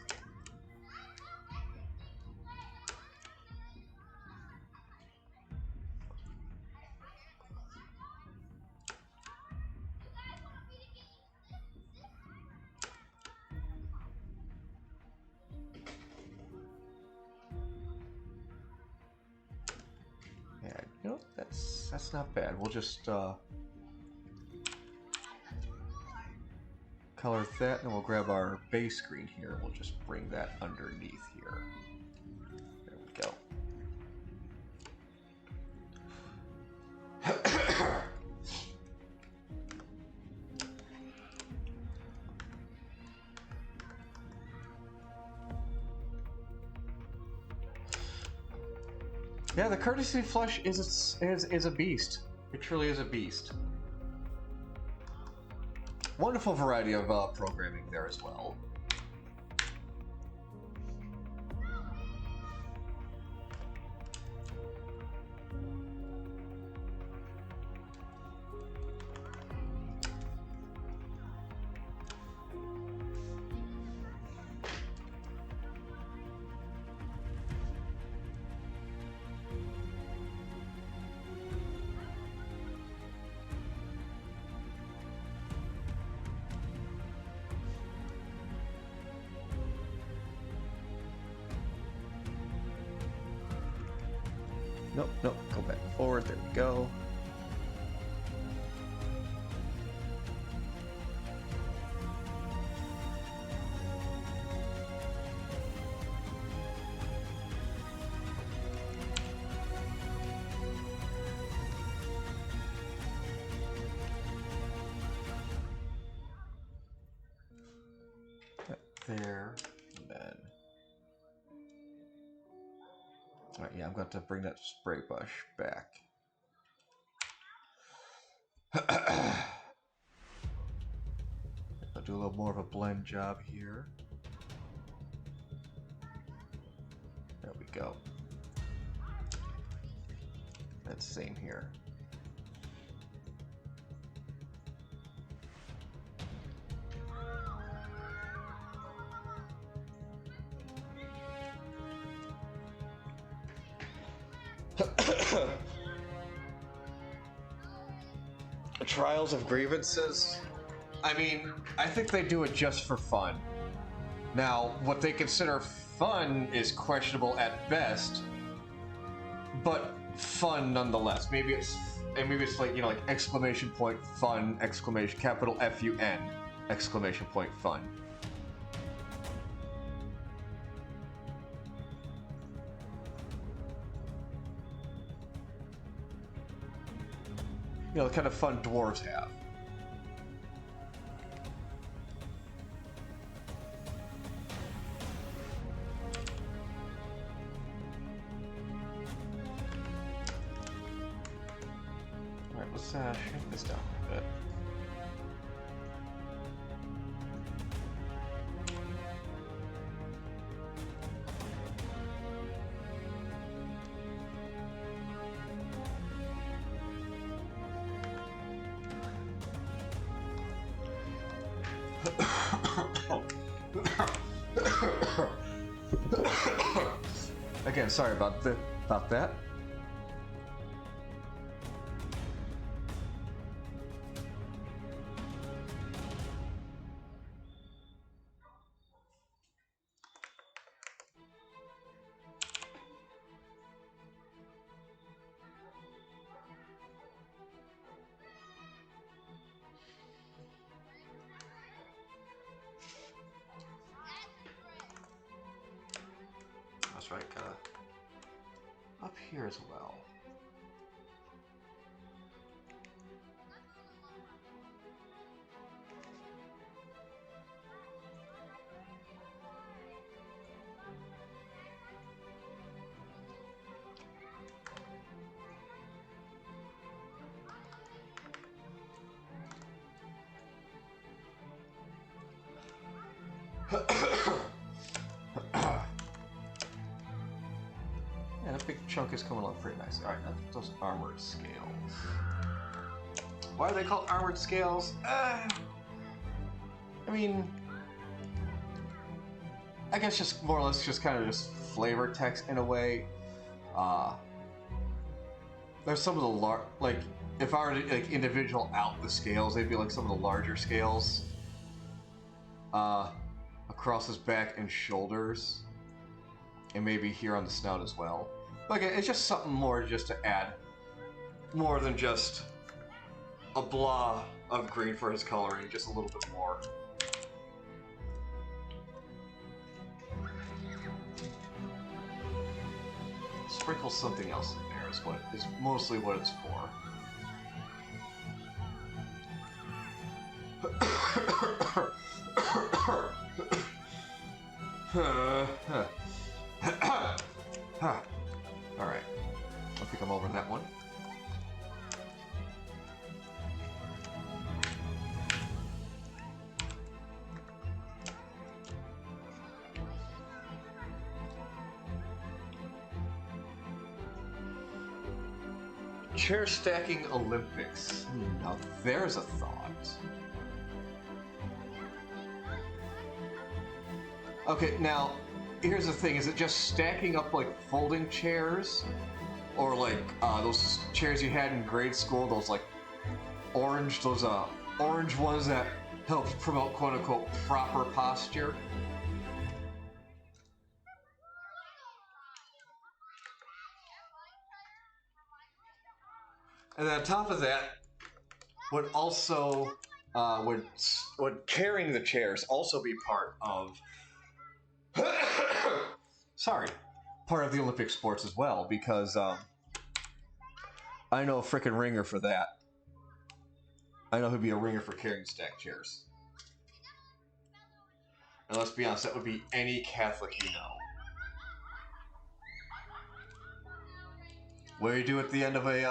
That's not bad. We'll just color that, and we'll grab our base screen here. We'll just bring that underneath here. There we go. Yeah, the courtesy flush is a beast. It truly is a beast. Wonderful variety of programming there as well. Nope, go back forward, there we go. There, and then... Alright, yeah, I'm going to bring that spray brush back. I'll do a little more of a blend job here. There we go. That's the same here. Trials of grievances? I mean, I think they do it just for fun. Now, what they consider fun is questionable at best, but fun nonetheless. Maybe it's like, you know, like exclamation point fun, exclamation capital FUN, exclamation point fun. You know, the kind of fun dwarves have. Alright, let's shrink this down a bit. Again, sorry about that. That's right, kinda up here as well. Yeah, that big chunk is coming along pretty nice. Alright, now those armored scales. Why are they called armored scales? I mean, I guess just more or less just kind of just flavor text in a way. There's some of the like, if I were to like individual out the scales, they'd be like some of the larger scales. Across his back and shoulders. And maybe here on the snout as well. But again, it's just something more just to add. More than just a blah of green for his coloring, just a little bit more. Sprinkle something else in there is mostly what it's for. Alright. I think I'm over that one. Chair stacking Olympics. Now there's a thought. Okay, now here's the thing: is it just stacking up like folding chairs, or like those chairs you had in grade school? Those like orange ones that help promote quote unquote proper posture. And then on top of that, would also would carrying the chairs also be part of part of the Olympic sports as well, because I know a frickin' ringer for that. I know who'd be a ringer for carrying stacked chairs. And let's be honest, that would be any Catholic you know. What do you do at the end of an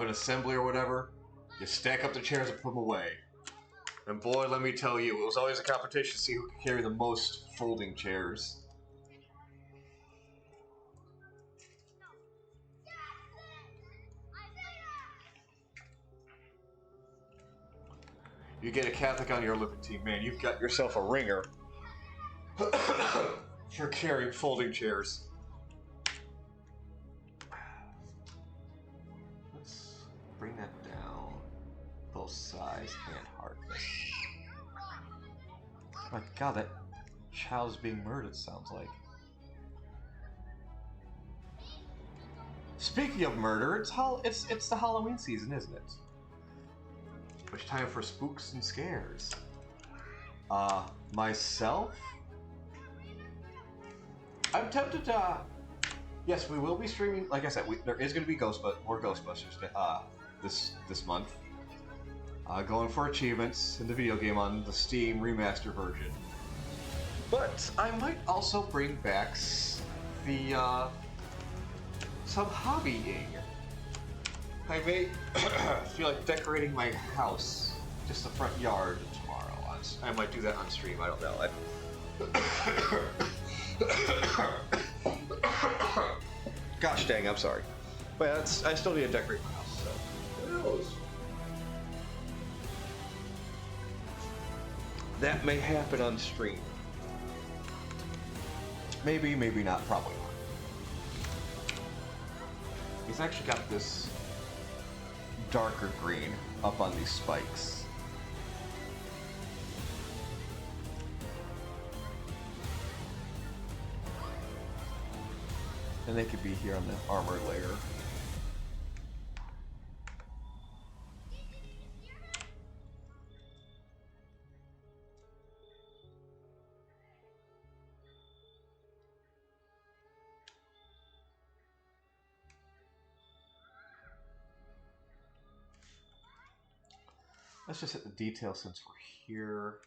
assembly or whatever? You stack up the chairs and put them away. And boy, let me tell you, it was always a competition to see who could carry the most folding chairs. You get a Catholic on your Olympic team, man, you've got yourself a ringer for carrying folding chairs. both size and hardness. My god, that child's being murdered, sounds like. Speaking of murder, it's the Halloween season, isn't it? Which time for spooks and scares. Myself? I'm tempted to... Yes, we will be streaming. Like I said, there is going to be more Ghostbusters this month. Going for achievements in the video game on the Steam remaster version. But I might also bring back the some hobbying. I may feel like decorating my house, just the front yard tomorrow. I might do that on stream. I don't know. Gosh dang, I'm sorry. But I still need to decorate my house, so who knows? That may happen on stream. Maybe, maybe not, probably not. He's actually got this darker green up on these spikes. And they could be here on the armor layer. Let's just hit the detail since we're here.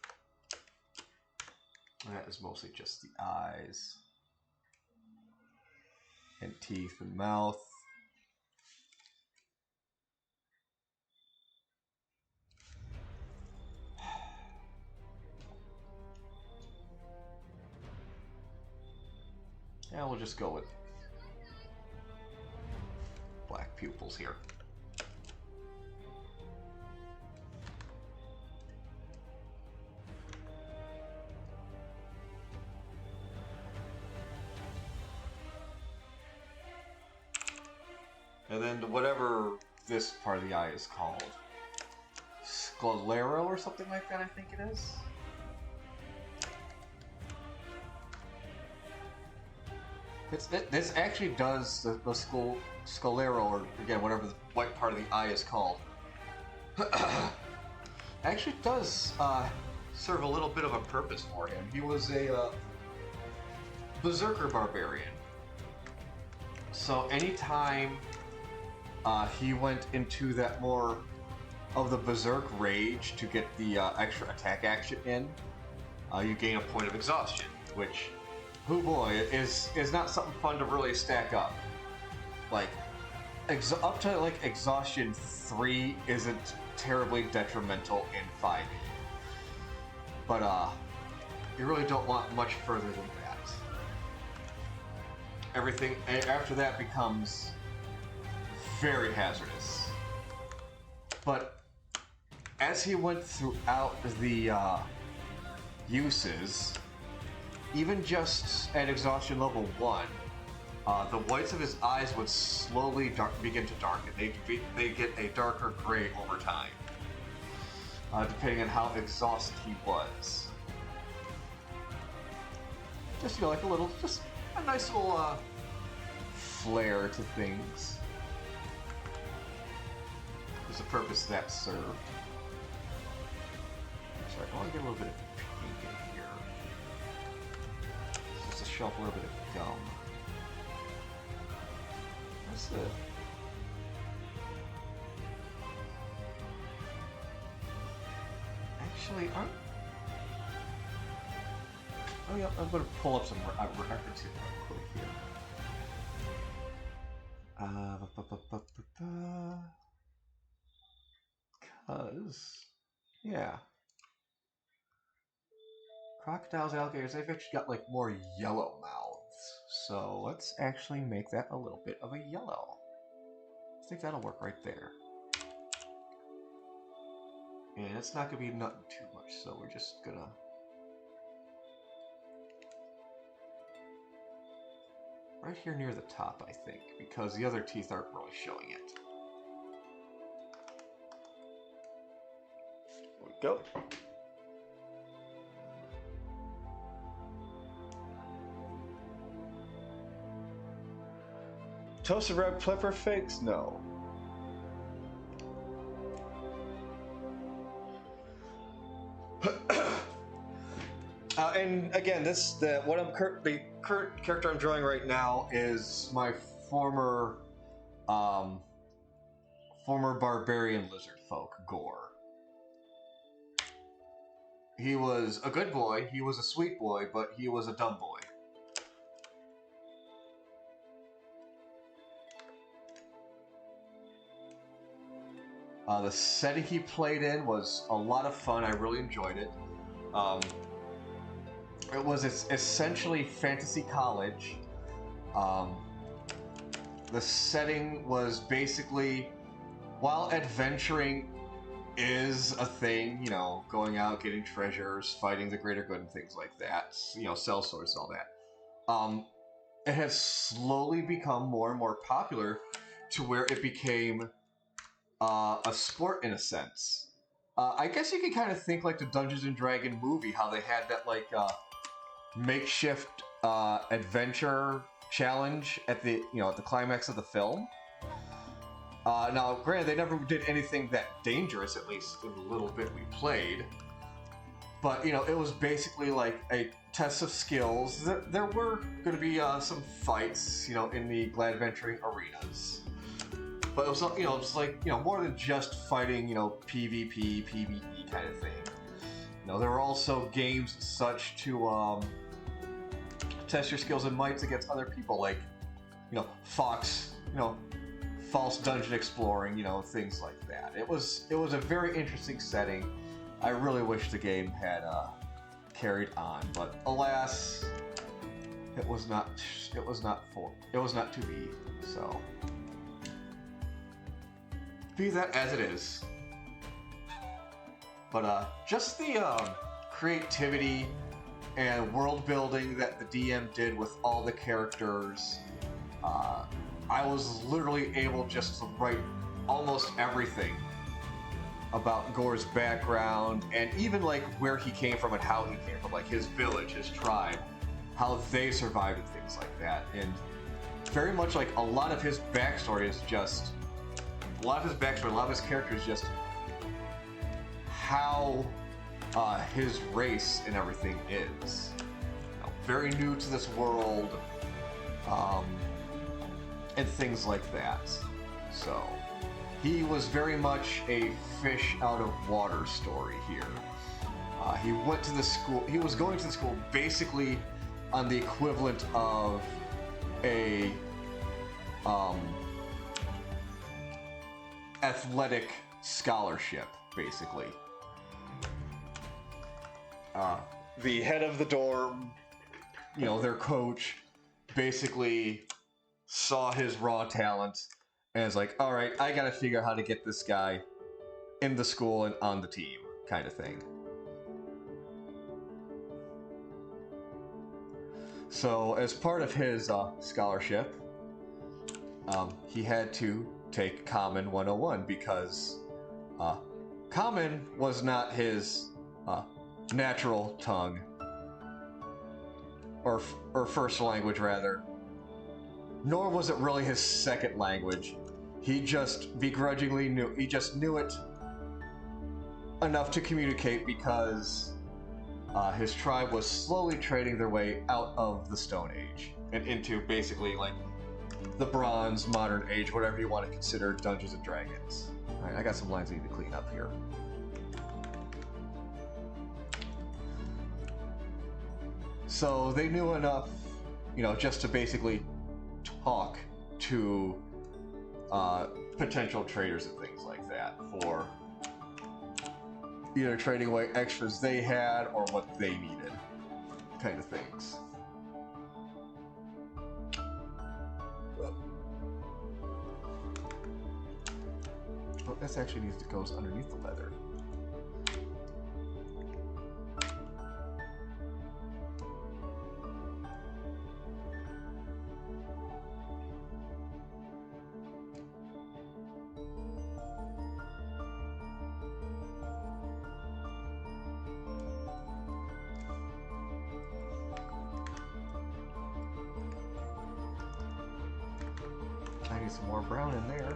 That is mostly just the eyes. And teeth and mouth. Yeah, we'll just go with black pupils here. And then whatever this part of the eye is called. Sclero or something like that, I think it is. This actually does the sclero, or again, whatever the white part of the eye is called. Actually does serve a little bit of a purpose for him. He was a berserker barbarian. So anytime he went into that more of the berserk rage to get the extra attack action in, you gain a point of exhaustion, which, oh boy, is not something fun to really stack up. Like, up to like exhaustion 3 isn't terribly detrimental in fighting, but you really don't want much further than that. Everything after that becomes very hazardous. But as he went throughout the uses, even just at exhaustion level 1, the whites of his eyes would slowly begin to darken. They get a darker gray over time, depending on how exhausted he was. Just like just a nice little flair to things. There's a purpose that served. Sorry, I want to get a little bit of pink in here. Just to show off a little bit of gum. What's the... Actually, oh yeah, I'm going to pull up some references real quick here. Because, yeah. Crocodiles, alligators, they've actually got like more yellow mouths. So let's actually make that a little bit of a yellow. I think that'll work right there. And it's not going to be nothing too much, so we're just going to... right here near the top, I think, because the other teeth aren't really showing it. Go. Toasted red pepper flakes? No. And again, the current character I'm drawing right now is my former barbarian lizard folk, Gore. He was a good boy, he was a sweet boy, but he was a dumb boy. The setting he played in was a lot of fun. I really enjoyed it. It was essentially fantasy college. The setting was basically, while adventuring is a thing, you know, going out, getting treasures, fighting the greater good and things like that, you know, sell swords and all that. It has slowly become more and more popular to where it became a sport in a sense. I guess you can kind of think like the Dungeons and Dragon movie, how they had that like makeshift adventure challenge at the climax of the film. Now, granted, they never did anything that dangerous, at least in the little bit we played. But you know, it was basically like a test of skills. There were going to be some fights, you know, in the glad adventuring arenas. But it was, you know, it's like, you know, more than just fighting, you know, PvP, PvE kind of thing. You know, there were also games such to test your skills and mights against other people, like, you know, Fox, you know, false dungeon exploring, you know, things like that. It was a very interesting setting. I really wish the game had carried on, but alas, it was not to be. So. Be that as it is. But just the creativity and world building that the DM did with all the characters, I was literally able just to write almost everything about Gore's background and even like where he came from and how he came from, like his village, his tribe, how they survived and things like that. And very much like a lot of his backstory is just a lot of his characters, just how his race and everything is. You know, very new to this world, and things like that. So, he was very much a fish out of water story here. He went to the school, he was going to the school basically on the equivalent of a, athletic scholarship, basically. The head of the dorm, you know, their coach, basically saw his raw talent and is like, all right, I gotta figure out how to get this guy in the school and on the team, kind of thing. So, as part of his scholarship, he had to take Common 101 because Common was not his natural tongue, or first language rather, nor was it really his second language. He just begrudgingly knew it enough to communicate because his tribe was slowly trading their way out of the Stone Age and into basically like the Bronze, Modern Age, whatever you want to consider Dungeons and Dragons. Alright, I got some lines I need to clean up here. So they knew enough, you know, just to basically talk to potential traders and things like that for either trading away extras they had or what they needed, kind of things. Oh, this actually needs to go underneath the leather. Get some more brown in there.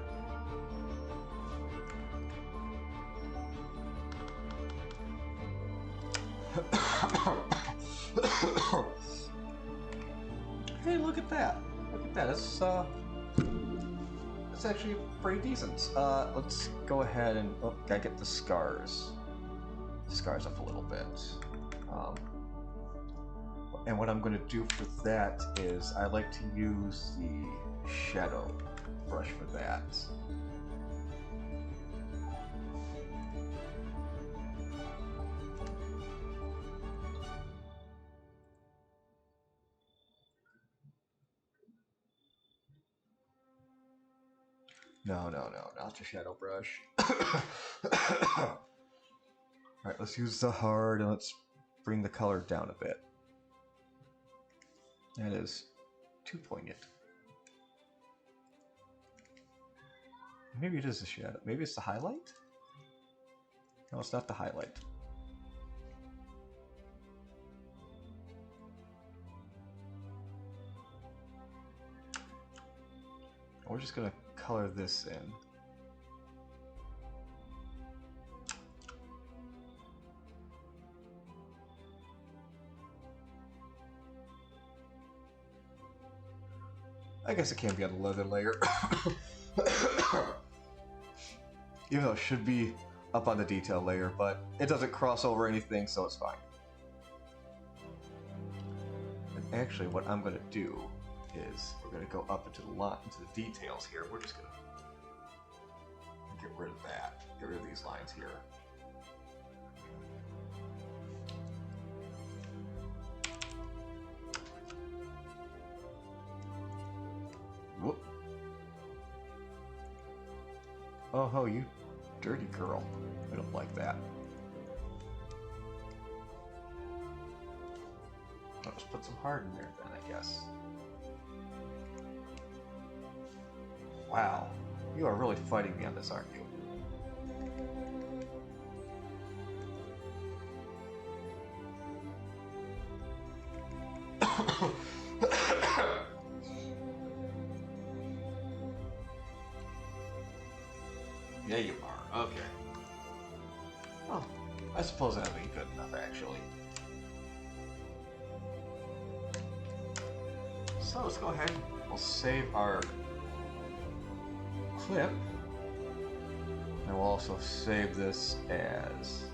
Hey, look at that! Look at that. It's actually pretty decent. Let's go ahead and gotta get the scars up a little bit. And what I'm going to do for that is I like to use the shadow brush for that. No, not the shadow brush. Alright, let's use the hard and let's bring the color down a bit. That is too poignant. Maybe it is the shadow. Maybe it's the highlight? No, it's not the highlight. We're just gonna color this in. I guess it can be on the leather layer. Even though it should be up on the detail layer, but it doesn't cross over anything, so it's fine. And actually, what I'm going to do is we're going to go up into the details here. We're just going to get rid of that. Get rid of these lines here. Whoop. Oh, you dirty girl. I don't like that. Let's put some hard in there then, I guess. Wow. You are really fighting me on this, aren't you? Yeah, you are. Okay. Well, I suppose that'll be good enough, actually. So let's go ahead. We'll save our clip. And we'll also save this as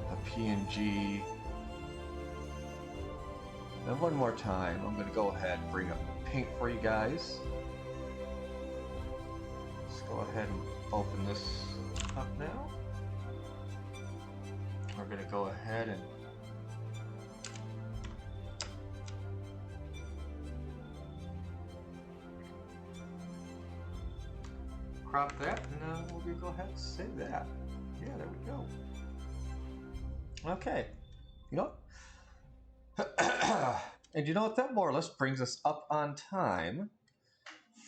a PNG. And one more time, I'm going to go ahead and bring up the paint for you guys. Go ahead and open this up now. We're going to go ahead and crop that, and we'll go ahead and save that. Yeah, there we go. Okay. You know what? And you know what? That more or less brings us up on time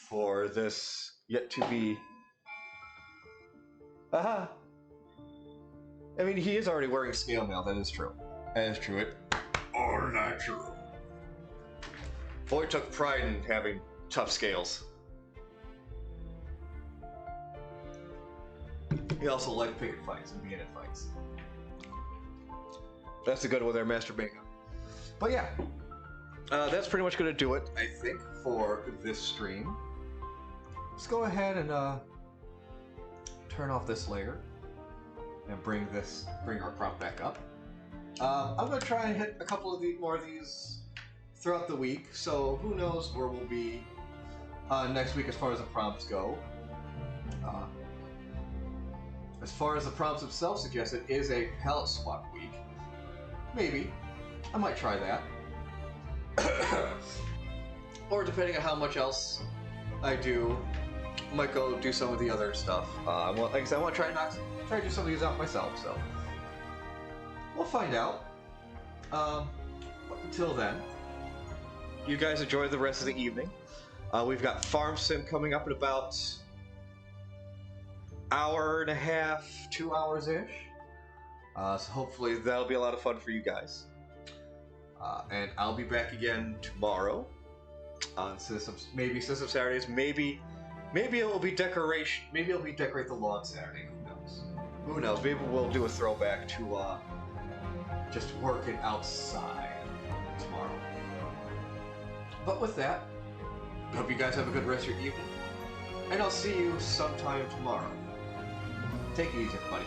for this yet to be. Aha! I mean, he is already wearing scale mail, that is true. That is true. It are natural. Boy took pride in having tough scales. He also liked picking fights and being in fights. That's the good with our Master Makeup. But yeah, that's pretty much going to do it, I think, for this stream. Let's go ahead and turn off this layer and bring our crop back up. I'm going to try and hit a couple of more of these throughout the week, so who knows where we'll be next week as far as the prompts go. As far as the prompts themselves suggest, it is a palette swap week. Maybe. I might try that. Or depending on how much else I do, I might go do some of the other stuff. Like I said, I want to try to do some of these out myself, so we'll find out. Until then, you guys enjoy the rest of the evening. We've got Farm Sim coming up in about hour and a half, 2 hours-ish. So hopefully that'll be a lot of fun for you guys. And I'll be back again tomorrow. on maybe System Saturdays, maybe it will be decoration. Maybe it'll be decorate the lawn Saturday. Who knows? Who knows? Maybe we'll do a throwback to just working outside tomorrow. But with that, I hope you guys have a good rest of your evening, and I'll see you sometime tomorrow. Take it easy, everybody.